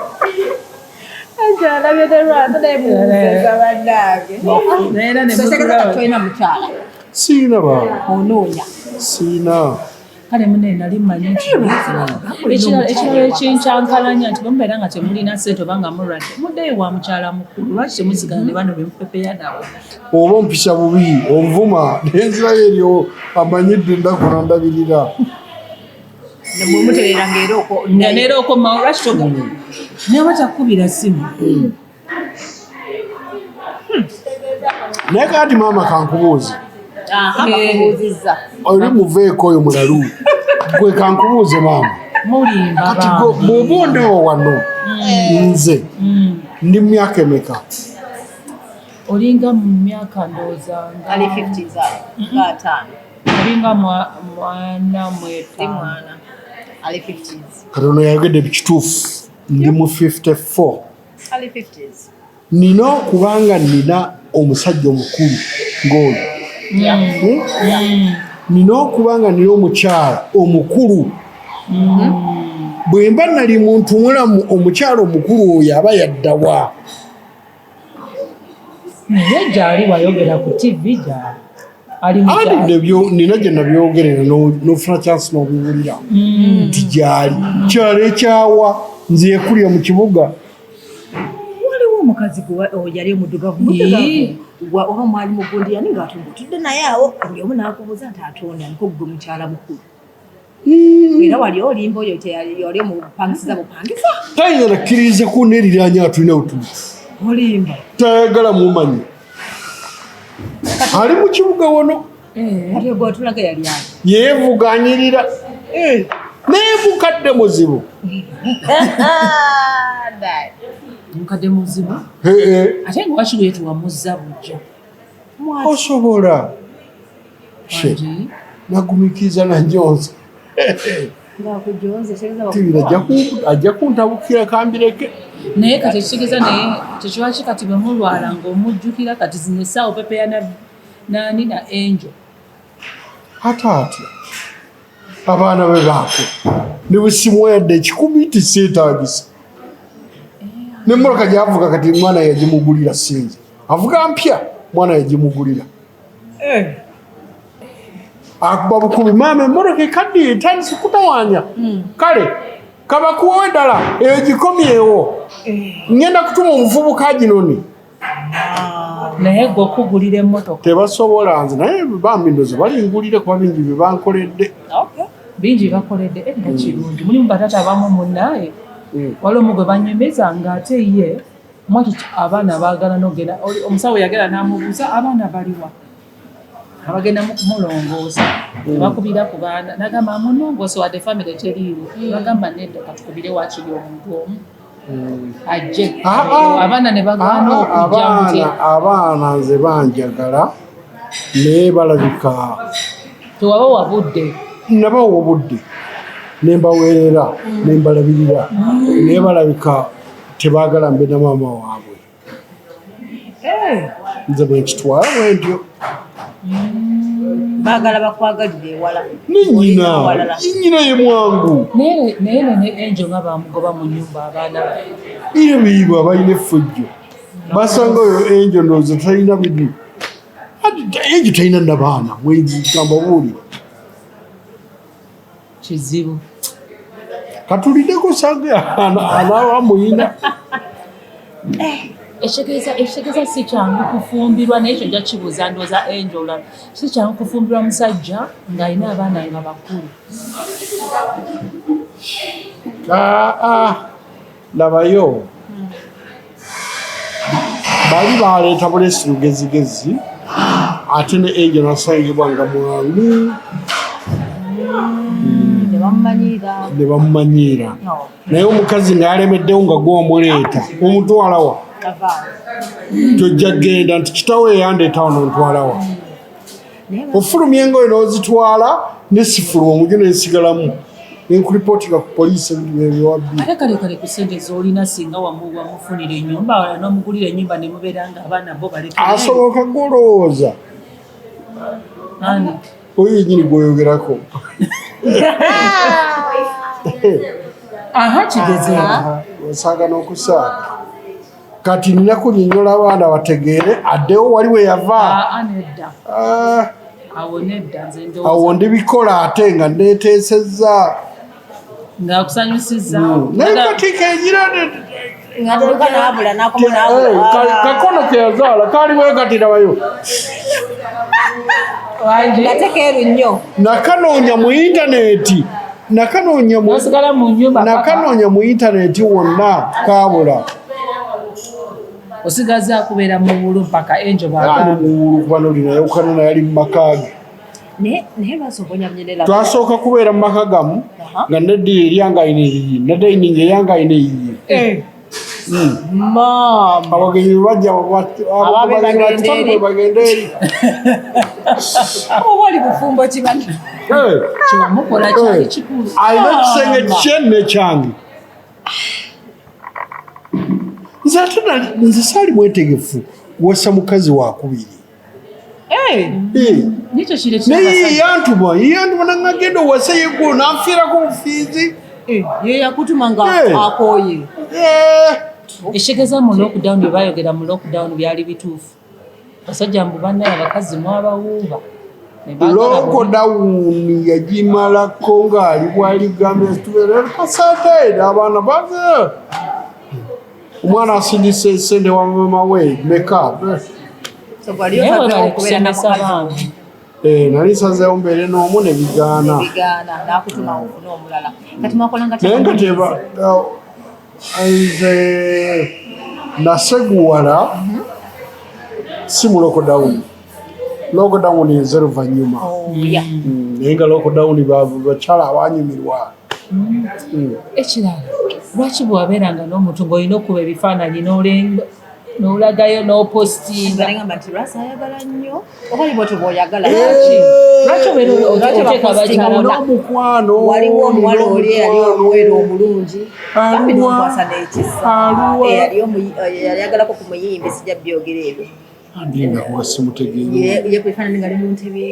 tolina mukyala siina baba onoonya siina kale munne nali mmanyi nti ekirala ekinkyankalanya nti bamubeera nga temulina sente oba nga mulwadde muddeyo wa mukyala mukulu lwaki temusigala ne bano bemupepeya nabo oba ompisa bubi onvuma nenzirayo eryo amanyidde ndakula ndabirira neera okomawo lwaki togamba naba takubira simu naye kati maama kankubuuze bakubuuzizza oli muveeko oyo mulalu gwe kankubuuze maama mulimba kati bw'oba ondewo wano nze ndi mu myaka emeka olinga mu myaka ndowooza ali 50s nga 5 olinga mwana mwana ali 50s kati ono yayogedde bikituufu ndi mu 54 ali 50s nina okubanga nina omusajja omukulu ng'oyo nina okubanga nina omukyala omukulu bwe mba nali muntu mulamu omukyala omukulu oyo aba yaddawa naye gyali wayogera ku tv gyali andi nina gye nabyogerera n'ofuna kyansi n'obiwulira nti gyali kyalo ekyawa nze yekulira mu kibuga waliwo omukazi yali omudugavu oba mwali mugundi yani ng'atumbutudde naye awo buli omu n'akubuuza nti atonda niko gwe mukyala mukulu era wali olimba oyo yali omupangisiza bupangisa tayinza nakkiririze ku neeriranya atulina butuufu olimba tayagala mumanyi ali mu kibuga wano ate gwatulaga yali ali yeevuganyirira naye mukadde muzibu mukadde muzibu ate nga wakigo yetuwamuzza bujja osobola nagumikiriza nanjonza ajja kuntabukira kambireke naye kati ekitegeeza naye tekiwaki kati bwe mulwala ng'omujjukira kati zino essaawa pepeya nani na enjo ate atya abaana be baako ne bwe simuwayadde 10 tiseetaagisa nemmotoka gyavuga kati mwana yagimugulira sinze avuga mpya mwana yagimugulira akuba bukubi maama emmotoka ekaddiye etandise kutawanya kale kabakuwawe ddala eyo gikomyewo ngenda kutuma omuvubuka ginoni naye gwe okugulira emmotoka tebasobola nze naye bambi ndoze balingulire kuba bingi bye bankoledde bingi bakoledde edda kirungi mulimu batata abamu munnaye waliwo omugwe banyemeza ng'ate ye mwaki abaana baagala nogenda omusawo yagenda n'amubuuza abaana baliwa abagenda mukumulongoosa bakubira ku baana nagamba munongoosa wadde famire teriiwo bagamba nedda katukubire wakiri omuntu omu ajje abaana ne bagaana okujja mutya abaana nze banjagala naye balabika tewaba wabudde nabawa obudde nembaweerera nembalabirira naye balabika tebaagala mbe na maama waabwe nze bwekitwala bwentyo baagala bakwagalire ewala nenyina ye mwangu naye ne enjo nga bamugoba mu nnyumba abaana iyo biibwa balina effujjo basanga oyo enjo ndowooza talina bidu enjo talina nabaana mwegamba buulira kizibu katuliddeko sanga anaaba muyina ekitegeeza si kyangu kufumbirwa naye ekyo nja kibuuza ndowooza enjola si kyangu kufumbirwa musajja ng'alina abaana nga bakulu labayo bali baleeta bulesi lugezigezi ate ne enjo nasangibwa nga mwangu ne bamumanyiira naye omukazi ng'alemeddewo nga gwomuleeta omutwalawa tojja genda nti kitawe eyandeetawo nontwalawa ofulumya engoye n'ozitwala nesifuluma omugyo nensigalamu nenkulipootinga ku poliisi ebyewabbi ate kale ku sente z'olina singa wamufunira ennyumba wala n'omugulira ennyumba ne mubeera nga abaana bo balekere asoboka gwolowooza oyo yennyini gwoyogerako kigezeeko osaaga n'okusaaga kati nina kunnyonnyola abaana bategeere addewo wali we yava nedda awo ndibikola ate nga neeteesezza ng'akusanyusizza naye kati kegira nabula kakono keyazaala kaaliwo katirabayo gatekeeru nnyo nakanoonya mu intaneti nakanoonya mu intaneti wonna kabula osigaza kubeera mu bulu mpaka enjo bano linayawukana nayali mu makaage twasooka kubeera mu maka gamu nga neddi eryanga ayina eyiyi nedaining eyanga ayina eyiyi abagenyi bajja bagenda eri oba oli bufumbo kimanyi kiwamukola kyali kikulu alina ekisenge kyenne kyange nze saali mwetegefu wasa mukazi wakubiri naye yantuma nangagenda owase yegwo nanfiirako obufiizi yeyakutuma nga akooye ekitegeeza mu lockdown bye bayogera mu lockdown byali bituufu basajja mbu bannaye abakazi mwabawuuba lokodawuni yagimalako ng'ali bwaligambye tubeere kasateera abaana baze omwana asindisa esente wa mama we meka nali nsazeewo mbeere n'omu ne bigaana naye nga teba nze naseguwala si mu lokodawuni lokodawuni nze luvannyuma naye nga lokodawuni bakyala abanyumirwa ekirala lwaki bwabeeranga n'omuntu ng'olina okuba ebifaananyi n'olagayo n'opostinga lwaki oteeka abakyala n'omukwano waliwo omuwala oli eyali omweru omulungi yakwasa n'ekisa yali agalako ku muyimbi sijja byogera ebyo ye kwefaanani nga ali mu ntebe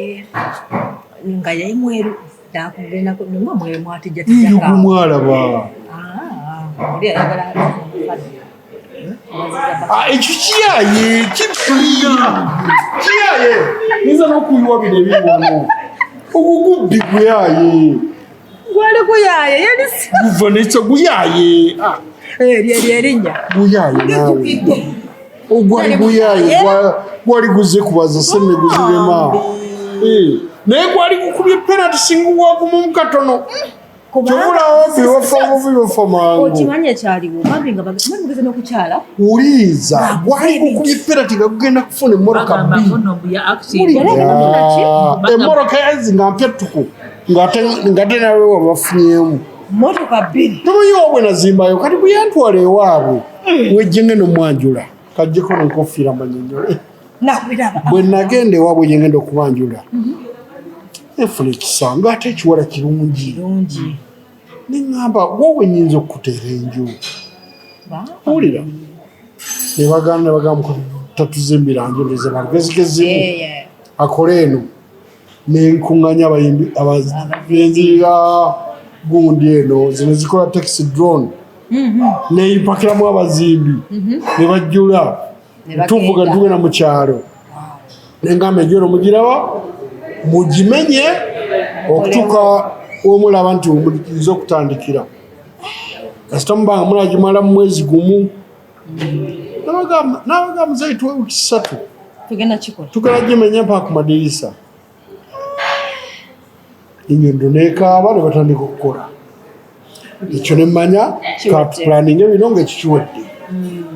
nga yali mweru nakugendako nga mweru mwatijjatijjakumwalaba ekyo kiyaye kiyaye niza n'okuyiwa bino ebiwano ogugubbi guyaye gwali guyaye guva nekyo guyaye erinnya guyaye naawe ogwali guyaye gwali guze senne guzirema naye gwali gukubye penalty singa wagumu katono kyobulawo bibafa mangu okimanyi ekyaliwo bambi nga bageze n'okukyala uliiza gwali gukubye penalty nga gugenda kufuna emmoroka emmoroka yazi nga mpyattuku ng'ate nawe wabafunyemu motoka bbiri tomanyi wabwe nazimbayo kati bwe yantwala ewaabwe wejje ngenda omwanjula kajjeko nenkofiira manyonyole nakubiraba bwe nagenda ewaabwe gye ngenda okubanjula enfuna ekisanga ate ekiwala kirungi neŋŋamba wowe nyinza okuteera enju wulira nebagamba tatuzimbira nju nze bagezigezi akole eno nenkuŋŋanya abayimbi abagenziira gundi eno zino zikola taxi drone neyipakiramu abazimbi ne bajjula tuvuga tugenda mu kyalo nengamba enju eno mugiraba mugimenye okutuuka omulaba nti omulikiza okutandikira kasita mubanga mulagimala mu mwezi gumu n'abagamba muzeyi tuwe wiki 3 tugenda gimenya mpaka ku madirisa enyondo nekaaba ne batandika okukola ekyo nemmanya katupulaninga ebino ngaekikiwedde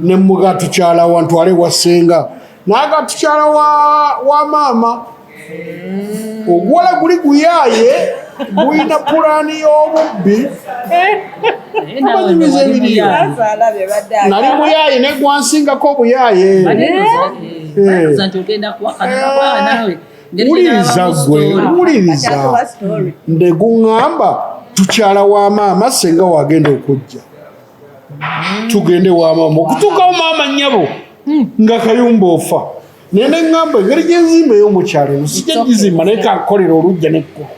nemuga tukyala wantwale wasenga naga tukyala wa maama oguwala guli guyaaye guyina pulaani y'obubbi amanyimiza ebiriyo nali muyaaye negwansingako obuyaaye wuliriza neguŋŋamba tukyala wa maama senga wagenda okujja tugende wa maama okutuukawo maama nnyabo nga kayumba ofa naye neŋŋamba engeri gyenzimba ey'omukyalo eno sijja gizimba naye kankolera olujja nekkubo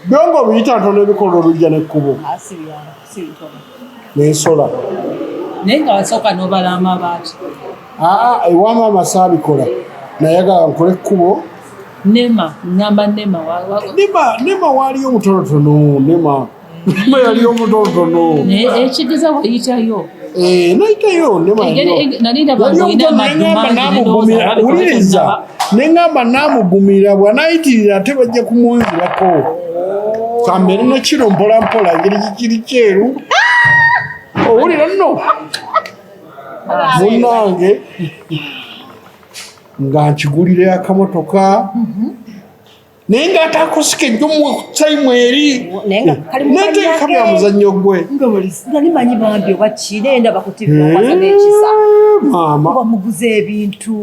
byonga obiyita ntono ebikola olujja nekkubo nensola naye nga wasooka n'obala amabaati ewa maama saabikola nayagala nkole ekkubo nema waaliyo omutonotono nema yaliyo omutonotono ekigeza wayitayo nayitayo uliriza neŋŋamba namugumira bwanayitirira ate bajja kumunzirako kamere nekiro mpolampola ngeri kikiri kyeru owulira nno munnange nga nkigulira akamotoka naye ng'ataakosika ejjo mu tayimu eri neteeka bya muzannyo gwe nalimanyi bambi oba kina endaba ku tv okwasa n'ekisa bamuguza ebintu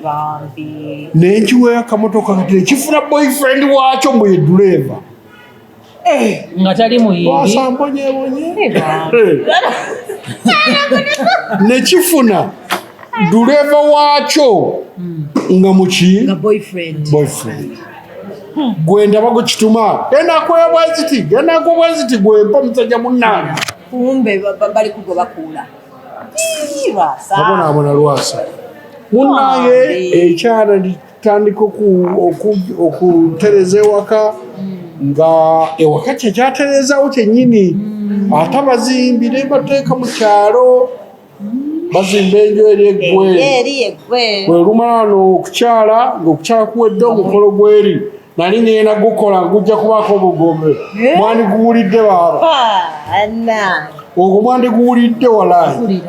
bambi naye nkiweeyo akamotoka kati nekifuna boyfriend waakyo mbu ye duleeva nga tali muyindi wasambonyebonye nekifuna duleeva waakyo nga muki boyfriend gwenda bagukituma genda kwebwaziti gwempa musajja munnange kumbe bali kugobakuula abonaabona lwasa munnange ekyala litandika okutereza ewaka nga ewaka kyekyaterezawo kyennyini ate abazimbi ne bateeka mu kyalo bazimba enju eri eggwe werumano okukyala ngaokukyala kuwedde omukolo gweri nali ngenda gukola gujja kubaako obugombe mwandi guwulidde baaba ogwo mwandi guwulidde walaayi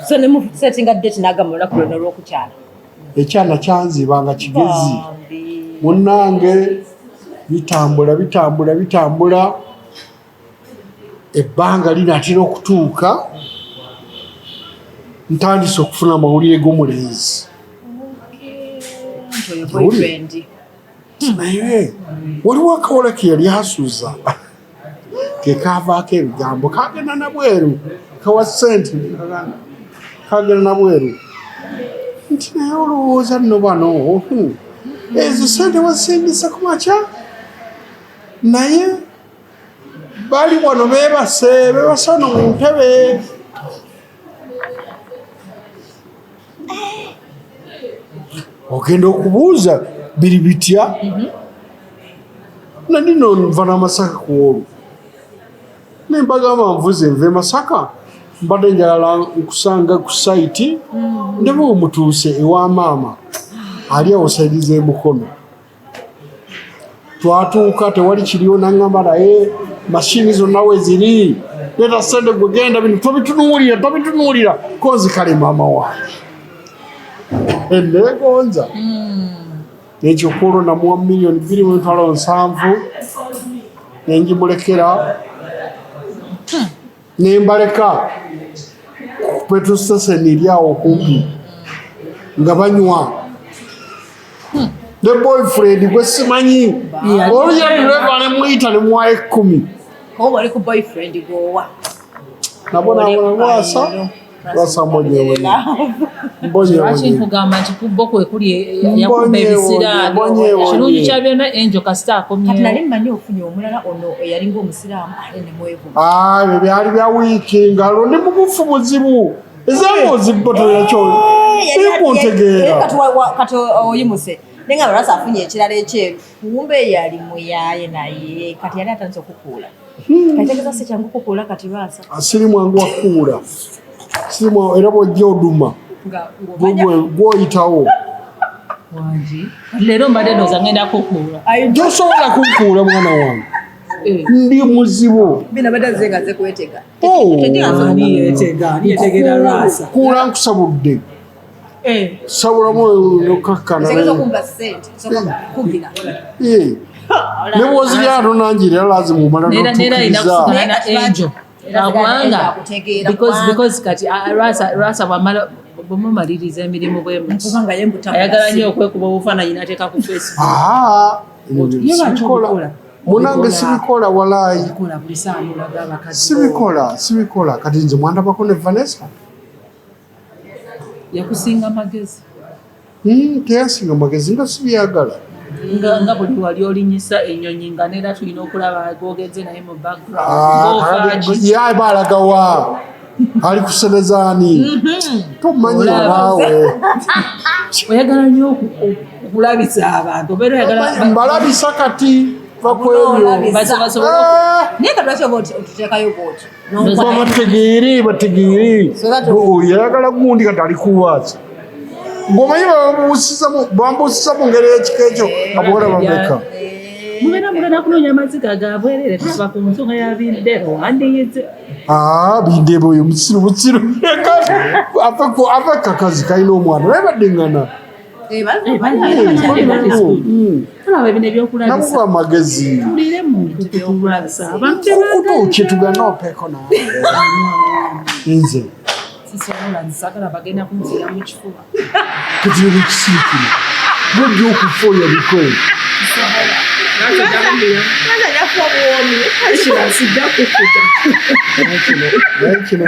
so nemusetinga date nagamba olunaku lwonna olw'okukyala ekyana kyanziba nga kigezi munnange bitambula ebbanga linaatera okutuuka ntandise okufuna amawulire g'omulenzi naye waliwo akawola ke yali asuuza kekavaako ebigambo kagenda nabweru kawa sente kagenda nabweru nti naye olowooza nno bano ezo sente wazisingisa ku makya naye bali wano bebase wano mu ntebe ogenda okubuuza biri bitya nanino nva n'amasaka kuolwo nembagamba nvuze nve Masaka mbadde njagala nkusanga ku site ndaba omutuuse ewa maama ali awo saidiza emukono twatuuka tewali kiriyo naŋŋamba naye mashini zonna we ziri leeta sente gwe genda bino tobitunuulira kozi kale maama wange enneegonza ekyo kuolwo namuwa $2,700,000 nenjimulekera nembaleka petrol station eri awo kumpi nga banywa ne boyfriend gwe simanyi oluyaduleva nemuyita nemwayo 10 oba ali ku boyfriend gowa nabona Rwasa mbonyewe lwaki nkugamba nti kubbo kwe kuli yakuba ebisiraani kirungi kya byonna Angel kasita akomyewo kati nali mmanyi ofunye omulala ono eyalinga omusiraamu ale ne mwevu ebyo byali bya wiiki ngalo ndi mubufu muzibu ezange ozibotolera kyo bikuntegeera kati oyimuse nenga Rwasa afunye ekirala ekyeru kumbe yali muyaye naye kati yali atandise okukuula kategeza se kyangu okukuula kati Rwasa asiri mwangu wakuula simo era bwojja oduma gwoyitawo wangi leero mbadde ndooza ngenda kukuula tosobola kukuula mwana wange ndi muzibu bina badaze nga ze kwetega yetegera Rwasa kuula nkusabudde sabulamu nokakkana nebwozirya ato nanjirira lazimu omala nera Angel kubanga because kati Rwasa bwemumaliriza emirimu bwemuti ayagala nnyo okwekuba obufaananyi nateeka ku Facebook munange sibikola walayi sibikola kati nze mwandabako ne Vanessa yakusinga magezi teyasinga magezi nga sibyagala nga buli wali olinyisa ennyonyi nga neera tulina okulaba gogenze naye mu background balagawa ali kuserezaani tomanyi naawe oyagala nnyo okulabisa abantu mbalabisa kati bakwebyo bategeere oyagala gundi kati alikuwaza ngomanyi bambusisa mu ngeri y'ekika ekyo abawala bameka mubeera mugenda kunoonya amaziga gabwerere tuba ku nsonga ya bindero wandiyize bindebo oyo musiru ava kakazi kalina omwana naye baddengana namuba amagezi tulire muntu tekulabisa abantu kyetugana opeeko nawe nze sisobola nsagala bagenda kunzira mu kifuba kitiri kisiikire bwebyo okufoya bikoe kino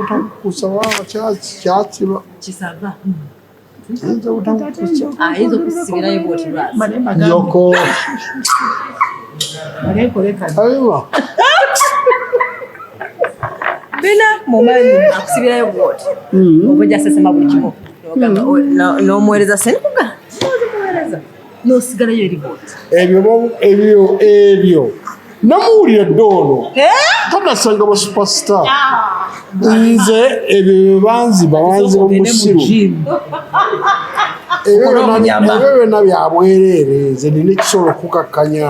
utakukusa wawa kyatsiba ayinza utakukusa yoko ayiwa bina mumanyi akusibirayo bwoti obuja sesema buli kimu n'omuweereza senikuga n'osigalayo eri bwoti ebyo namuwulira doono tonasanga ba superstar nze ebyo bebanziba banziba musiru ebyo byonna byabwereere nze nina ekisobola okukakkanya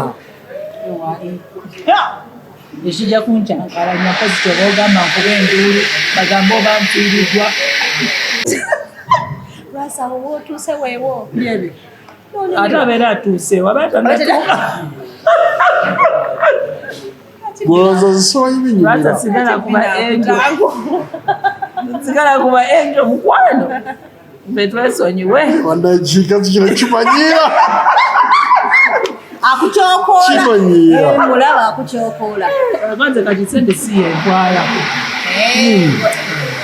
ekijja kunkyankalanya mpozi tebogamba nkuba enduulu bagamba oba nfiiriddwa Rwasa oba otuuse weewo byebyo ate abeera atuuseewo abeetanatuuka goloza zisobanyi binyumira sigala kuba Angel mukwano mbe twesonyiwe wanakikazi kino kimanyira akukyokoola mulaba akukyokoola aganze kati sente si yentwala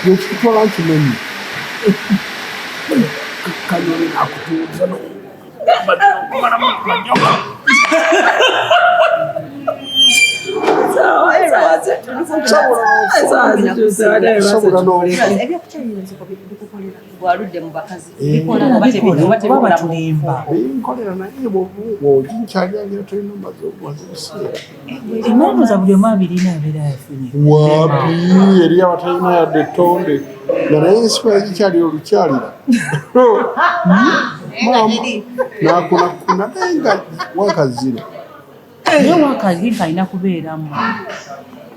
yekitwala nkimanyi kanyoni akutuuza bwaludde mu bakazi binkolera naye bwoginkyalyangira tolina mazi ogwazibusiira emmandu za buli omu abirina abeera yafunye wapi eri abatalina yadde ettonde nga naye ensiko yagikyalira olukyalira nakunakuna naye nga wakazira naye wakali kalina kubeeramu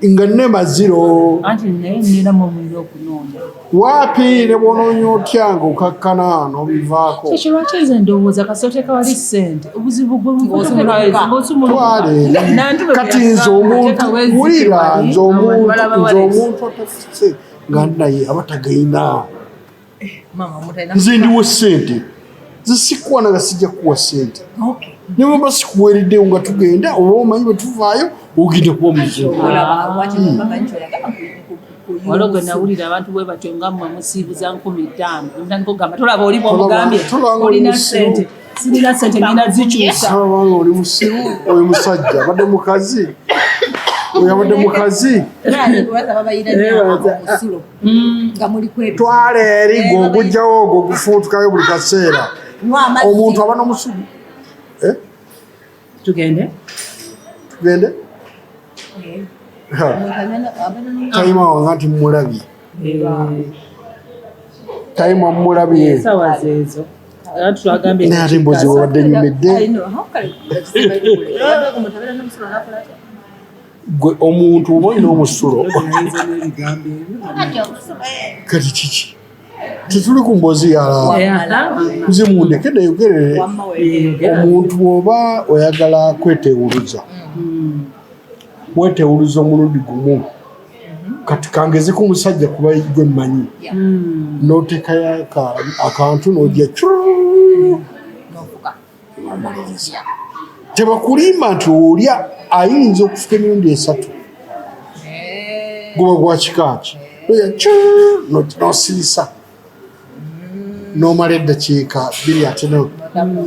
nga nne maziro anti naye nninamu omuliro okunoonya waapi ne bwonoonya otya nga okakkana n'obivaako ekyo lwaki nze ndowooza kasooteeka wali ssente obuzibu twale kati nze omuntu wulira nze omuntu atafuse nga naye aba tagayina nze ndiwa ssente nze sikwana sijja kuwa ssente ne bweba sikuweereddewo nga tugenda oba omanyi bwe tuvaayo ogende kuba muzibu waliwo gwe nawulira abantu bwe batyo nga mmwe musiibuza 15,000 mutandikogamba tolaba oli bwomugambye olina ssente sirina ssente ngenda zikyusa abanga oli musibu oyo musajja abadde mukazi oyo abadde mukazi twala eri gweogujjawo ogwo ogufuutukayo buli kaseera omuntu aba nomusubu tugende tayima wanga nti mumulabye tayima mumulabye sawa zeezo naye ate mbozi wabadde nyumidde gwe omuntu oba olina omusulo kati kiki tetuli ku mbozi yala nzimundeke nayogerere omuntu oba oyagala kwetewuluza wetewuluza omulundi gumu kati kangeze ku musajja kuba gwe mmanyi n'oteekayo akantu n'ojja tebakulimba nti olya ayinza okufuka emirundi 3 guba gwa kikaaki n'osirisa n'omala eddakiika 2 ate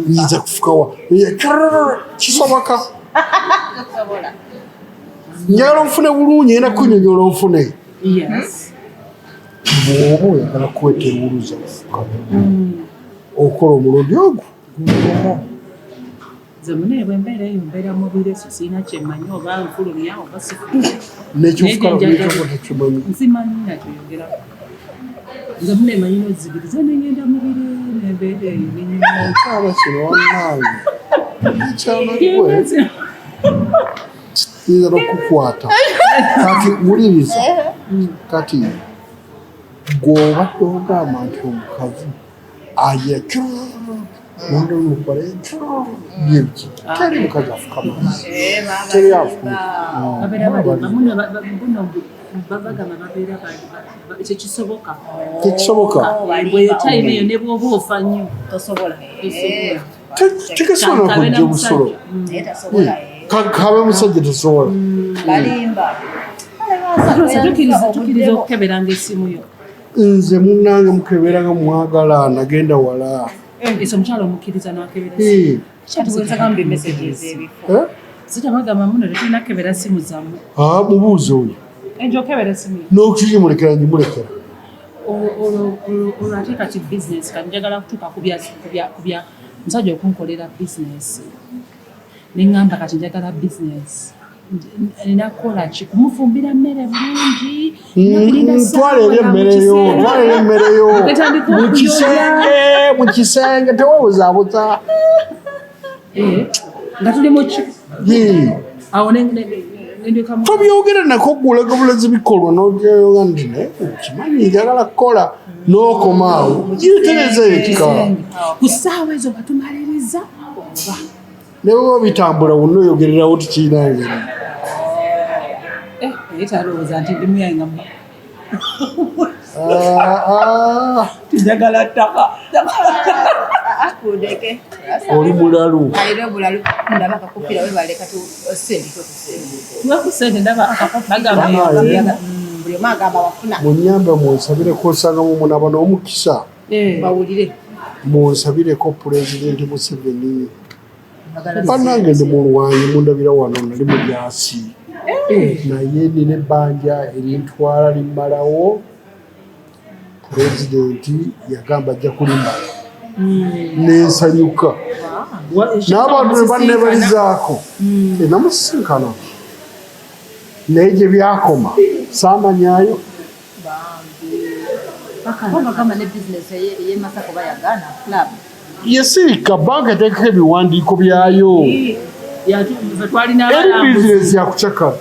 nyinza kufukawa kisoboka njagala onfune bulungi era kunyonyola onfune bw'oba oyagala kwetewuluza kufuka okola omulundi ogwo nze munaye bwe mbeera eyo mbeera mubire so siina kyemmanyi oba nfulumya oba nekyofukakimanyi nsimanyi nakyoyogerako nze munaye manyi nozibiriza nengenda mubire nembeera eyo aba kino wannange ekyanagwe yinza nokukwata kati wuliriza kati gw'obadde ogamba nti omukazi agira byebiki teri mukazi afuka maazi teri tekisoboka tekisoboka eyo ne bwoba ofa nnyo tekisobola kujja obusulo kabe musajja tesobola tukiriza okukeberanga essimu yo nze munnange mukeberanga mwagala nagenda wala eso omukyalo omukkiriza nakebera sitamagamba muno tetulina kebera simu zammwe mubuuzi oyo enjo okebera simu n'okukimulekera njimulekera olwo ate kati bizinesi kati njagala kutuuka kubya musajja okunkolera bizinesi neŋŋamba kati njagala bizinesi ninakola ki kumufumbira mmere bulungi twala eri emmereyo mukisenge tewabuzaabuza nga tuli muki awo tobyogera nako gulaga bulazi bikolwa nogeyoga nti naye kimanyi njagala kukola n'okomaawo gitereeza ekika ku ssaawa ezo batumaliriza oba ne bweba bitambula wonna oyogererawo tikirina ngeri naye talowooza nti ndi muyange njagala ttaka oli mulalu wakusente ndaba munyambe munsabireko osangamu munaba n'omukisa munsabireko pulezidenti Museveni bannange ndi mulwanyi mundabira wano nali mu byasi naye nina ebbanja erintwala limmalawo pulezidenti yagamba ajja kulimala nensanyuka n'abantu ne bannebalizaako namusisinkana naye gye byakoma saamanyayo yesirika banka eteekako ebiwandiiko byayo eri bizinesi yakucakala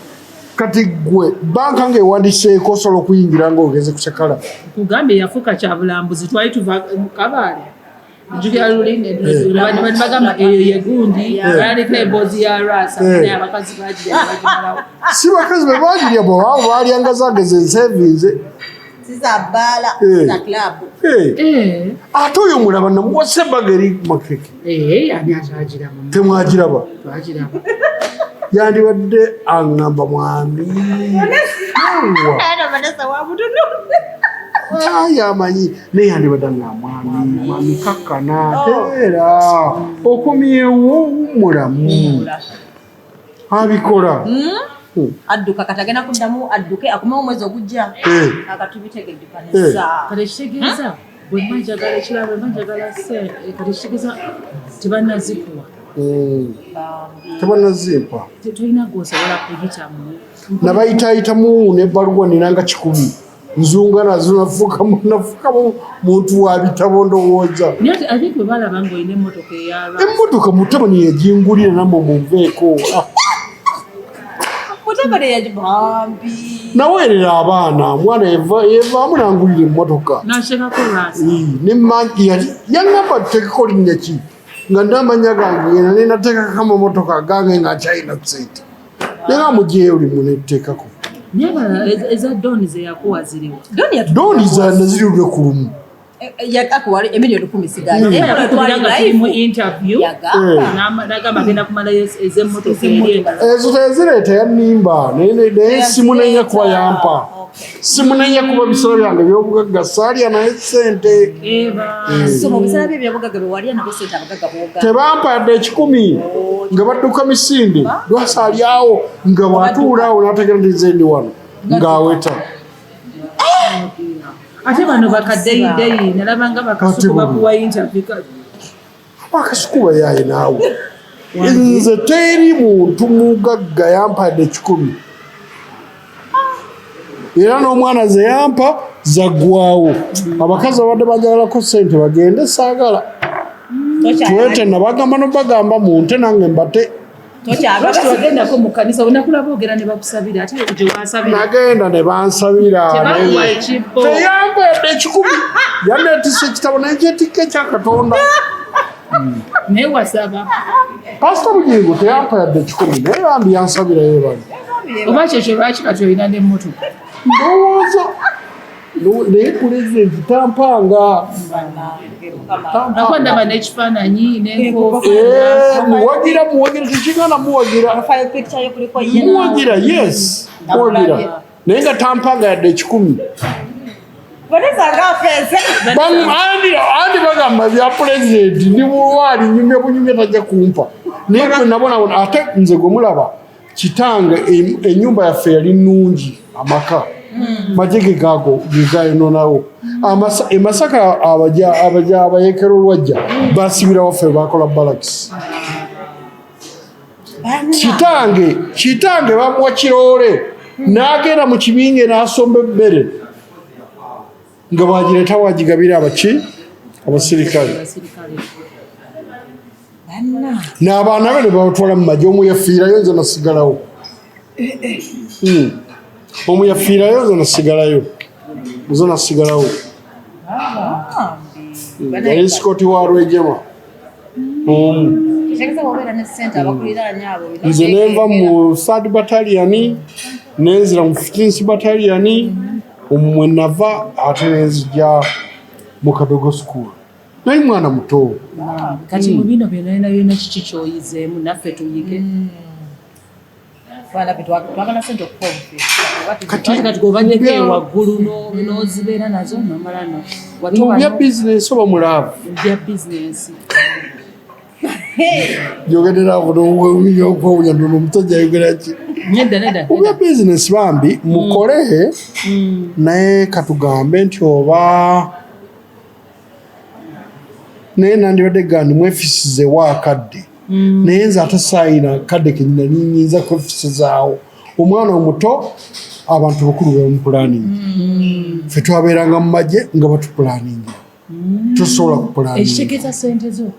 kati gwe banka ng'ewandiseeko osobola okuyingira ng'ogeze ku kyakala kugambye yafuuka kyabulambuzi twali tuva mu Kabaale jjukira lulinde bani bagamba eyo yegundi baliko emboozi ya rasa naye abakazi bagirya bagimalawo si bakazi be bagirya bwewaabo balyanga zageze ensevinze zizabbaala za klabu ate oyo mulaba namuwasa ebbaga eri makeke ani atagiraba temwagiraba twagiraba yandibadde aŋŋamba mwami yamanyi naye yandibadde aŋŋamba mwami kakkana teera okomyewo mulamu abikola adduka katagenda kuddamu adduke akomewo omwezi ogujja akatubitegeddekanisa kale kitegeeza bwe manjagala ekirala bwe manjagala sente kale kitegeeza tebannazikuwa tebanazimpa tolina gwosobola kuyitamu nabayitayitamu nebbaluwa ninanga 100 nzunga nazo nafukamu muntu wa bitabo ndowooza naye ate bwe balaba ng'olina emmotoka eyalwa emmotoka mutabo niyegingulira namwe munveeko naweerera abaana mwana yevaamu nangulira emmotoka nasekako lwasa yaŋŋamba tutekeko linnya ki nga namanya gange ngena nenateekako amamotoka gange nga akyalina kusente naye nga mujeyo limu netuteekako nyebala eza doni zeyakuwa ziriwo doni naziri lwe ku lumu yakakuwali emiliyoni 10 sigaye mu interview nagamba agenda kumalayo ez'emmotoka ezo tezireeta yanimba naye simu nenya kuba yampa simu nenya kuba bisolo byange byobugagga saalya naye sente tebampa yadde 10 nga badduka misinde lwasalyawo nga bwatuulaawo nategera ndize ndi wano ng'aweta ate bano bakaddeyideyi nalaba nga bakasuku bakuwa interview bakasukuba yaye naawe nze teri muntu mugagga yampadde 10 era n'omwana ze yampa zaggwawo abakazi abadde bajagalako sente bagende saagala twete nabagamba nobagamba munte nange mbate wagendako mu kanisa onakulaba ogera ne bakusabira ate gyewasabira nagenda ne bansabira teyampadde 10 yanetisa ekitabo nekyetikka ekyakatonda naye wasaba pasita bugingo teyampa yadde 10 naye bambi yansabirayo bano oba kyekyo lwaki kati olina n'emmotoka ndowooza naye pulezidenti tampanga ako ndaba n'ekifaananyi muwagira tekigana muwagira yes muwagira naye nga tampanga yadde 10 andi bagamba bya pulezidenti ndi bulwali nyumya bunyumya tajja kumpa naye gwe nabonabona ate nze gwe mulaba kitange ennyumba yaffe yali nnungi amaka majege gago gegayononawo emasaka abayekera olwajja basibira waffe bakola balakisi kitange bamuwa kiroole n'agenda mu kibinge n'asomba ebbere nga bagireeta wagigabira abasirikale n'abaana be ne babatwala mu magye omu yafiirayo nze nasigalawo omu yafiirayo nze nasigalayo yali sikoti wa Rwejema nze nenva mu 3rd battalion nenzira mu 15th battalion omwe nava ate nenzija mu Kadogo school naye mwana muto kati mu bino byonna kiki kyoyizeemu naffe tuyige kati gobanyeko ewaggulu nozibeera nazo nomalano bya bizinesi oba mulaavu bya bizinesi jogereraokwawunya ndono omusajja ayogeraki obya bizinesi bambi mukole naye katugambe nti oba naye nandibadde gandi mwefisizewo akadde naye nze ate saayina kadde kenyina ninyinza kwefisizaawo omwana omuto abantu bakulu bamupulaningi ffe twabeeranga mu magye nga batupulaningira tosobola kupulaninga ekitegeeza sente zo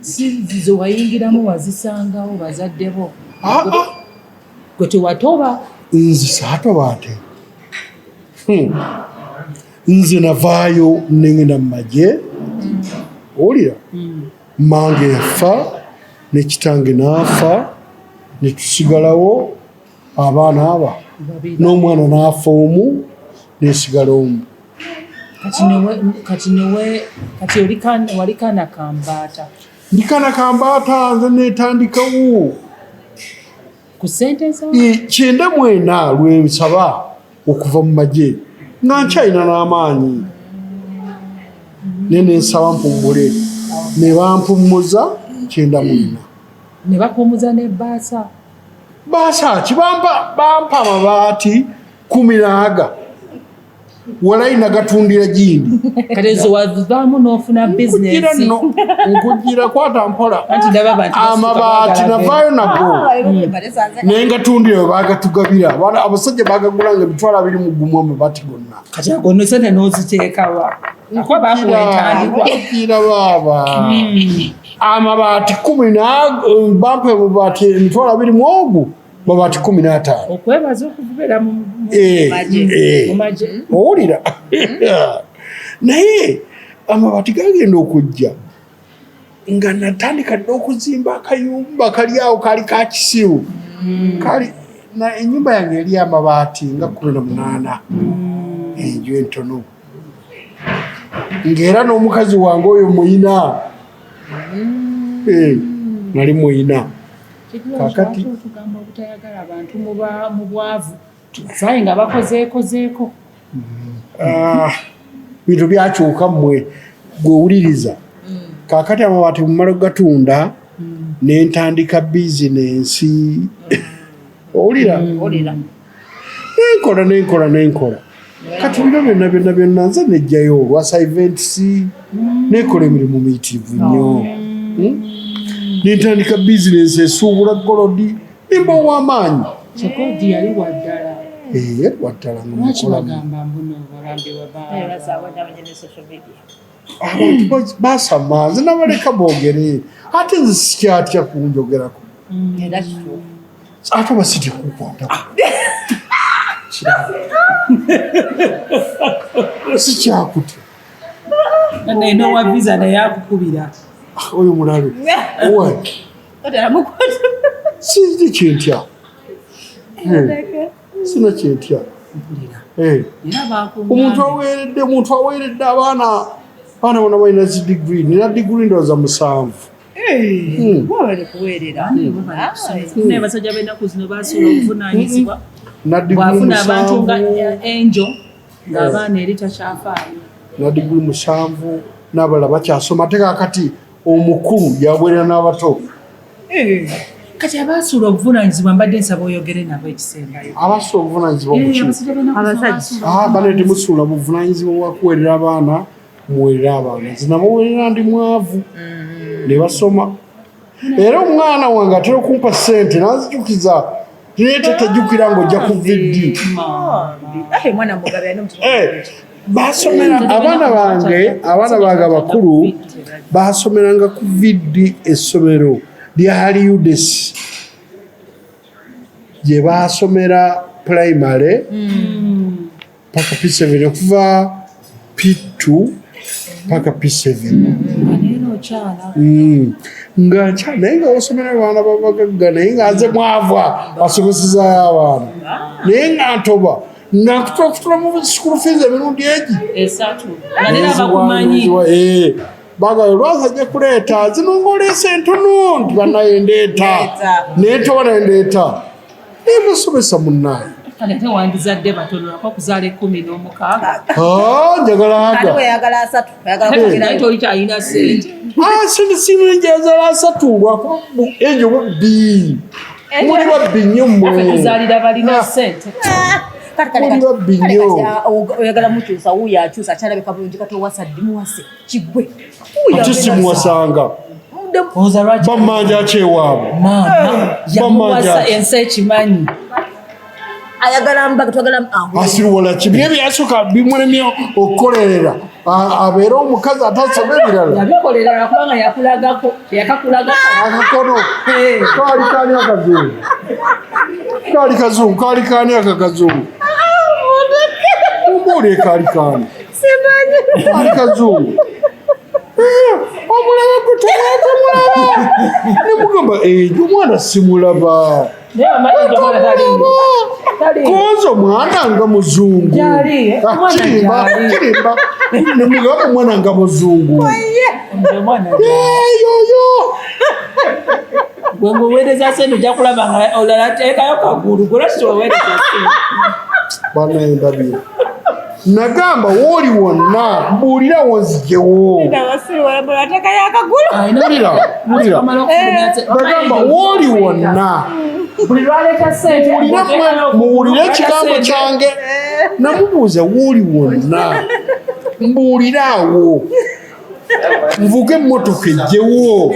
si wayingiramu wazisangawo bazadde bo gwe tewatoba nze saatobaate nze navaayo nengenda mu magye owulira mange yafa ne kitange n'afa ne tusigalawo abaana aba n'omwana n'afa omu nesigala omu kati walikana kambaata ndikana kambaata nze netandikawo ku ssente za 94 lwensaba okuva mu magye nga nkyalina n'amaanyi nensaba mpummule ne bampummuza 94 ne bakuumuza n'ebbaasa baasa kibampa bampa amabaati 10 walayina gatundira gindi kati ezo wavaamu n'ofuna bizinesi nkujira kwata mpola anti ndaba abantu amabaati navaayo nago naye ngatundira we bagatugabira abasajja bagagulanga emitwalo 21 amabaati gonna kati ago sente n'oziteekawa kuba bakuwa entandikwa kira baaba amabaati 10 bampa amabaati emitwalo 20 mabaati 15 okwebaza okubeera mu magye owulira naye amabaati gagenda okujja nga natandika dde okuzimba akayumba kali awo kali ka kisiru kali ennyumba yange eri amabaati nga 18 enju entono ng'era n'omukazi wange oyo muyina nali muyina kakati tugamba obutayagala abantu mu bwavu sayi nga bakozeeko bintu byakyuka mmwe gwewuliriza kakati amabaati mumala gatunda nentandika bizinensi owulira nenkola kati bino byonna nze nejjayo olwasa events nekola emirimu miyitirivu nnyo nentandika bizinensi esuubula golodi nimba ow'amaanyi kyekodi yali waddala waddala lwaki bagamba mbuno balambe abantu basama nze nabaleka boogere ate nze sikyatya kunjogerako ate oba sitikukwatako sikyakutya nowa visa naye akukubira oyo mulabe sinzi kyentya sina kyentya omuntu aweeredde abaana bona balina zi digiri nina digiri ndowooza 7 naye basajja b'ennaku zino basuula obuvunanyizibwa na digiri bwafuna abantu nga 7 enjo ng'abaana eri takyafaayo na digiri 7 n'abalala bakyasoma ate kakati omukulu yabwerera n'abato kati abasuula obuvunanyizibwa mbadde nsaba oyogere nabo ekisembayo abasuula obuvunanyizibwa bane temusuula buvunanyizibwa bwakuweerera abaana muweerera abaana zinamuweerera ndi mwavu ne basoma era omwana wange atera okumpa ssente nanzijukiza naye tatajjukira ng'ojja ku viddi basomera abaana bange abakulu basomeranga ku viddi essomero lya Haliudes gye basomera primary paka P7 okuva P2 paka P7 nga nkyala naye nga basomera abaana babagagga naye nga nze mwava basomesezaayo abaana naye nga ntoba nakutula mu school fees emirundi egi baga lwasa ajja kuleeta zino ng'oleesa entono nti bannaye ndeeta neetoba naye ndeeta ebasomesa munnaye wandizadde batono lwako okuzaala 16 njagala tolikyalina sente sente sinenjazaala 3 lwakuba ejo babbi muli babbi nnyo mmwe kuzaalira balina sente babbi nnyo oyagala mukyusa wuuyo akyusa akyalabika bulungi kati owasa ddimuwase kigwe ate simuwasanga bamanja kyewaabwe yamuwasa ensi ekimanyi ayagala mbaga twagala asiruwala kibye byasooka bimulemye okukolerera abeera omukazi atasoma ebirala yabikolera kubanga yakulagako yakakulagako akakono kaali kaani akazungu kaali kaani akakazungu omuli kaali kaani kaali kazungu omulaba gutemulaba nemugamba omwana simulaba koza omwana nga muzungu kirimba nemugamba omwana nga muzungu yoyo gwe nguweereza sente ojja kulaba nga olala teekayo kagulu gwe lwaki tewaweereza sente banayendabira nagamba wooli wonna mbuulira wonzijewo nagamba wooli wonna muwulire ekigambo kyange namubuuza wooli wonna mbuuliraawo nvuga emmotoka ejjewo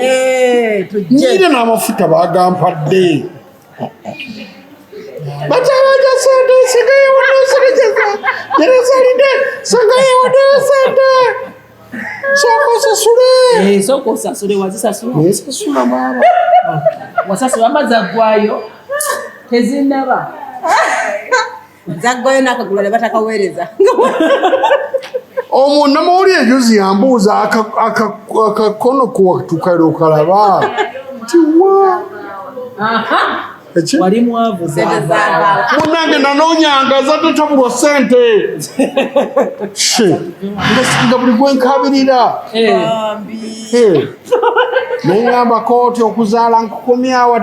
nyire n'amafuta bagampadde batalaja sente sigayewo noseregeza yeresalide sigayewo sente sooka osasule wazisasula nesasula maaba wasasula amazzi aggwayo tezinnaba zaggwayo n'akagula ne batakaweereza namawulire ejozi yambuuza akakono kuwatukaire okalaba tiwa wali mwavu munange nanoonyanga zatetabulwa sente nga buli gwenkabirira neŋambako oti okuzaala nkukomyawo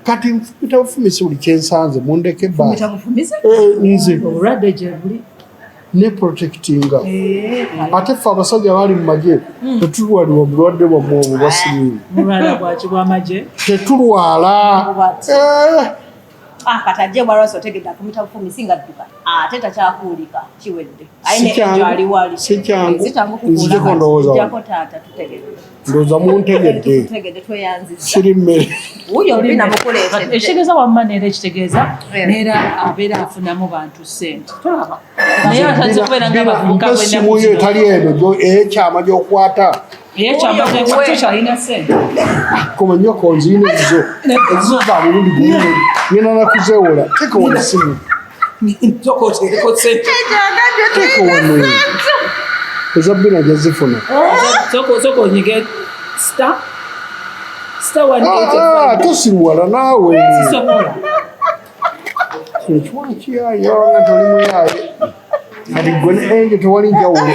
kati nfumita bufumisi buli kyensanze mundeke ebbaala nze obulwadde gye buli ne protectinga ate ffe abasajja baali mu magye tetulwalibwa bulwadde bwammwe obwo bwasiriimu mulwala bwaki bw'amagye tetulwala kati ajje bwalwasi otegedde afumita bufumisi nga dduka ate takyakuwulika kiwedde nzijeko ndowooza muntegedde kiri mmere ekitegeeza wamma neera ekitegeeza neera abeera afunamu bantu sente tolaba naye atanze kubeera nga bavubuka simuyo etali eno eyekyama gyokwata eyekyamakyalina sente komanyoko nziina ezizo za mulundi gumu ngenda nakuzeewola teka wano simu teka wano ezabbina gyazifuna sooka onyige star 185 tosiruwala naawe sisobola ekiwana kiyayo nga toli muyaye kati gwe enje tewali njawulo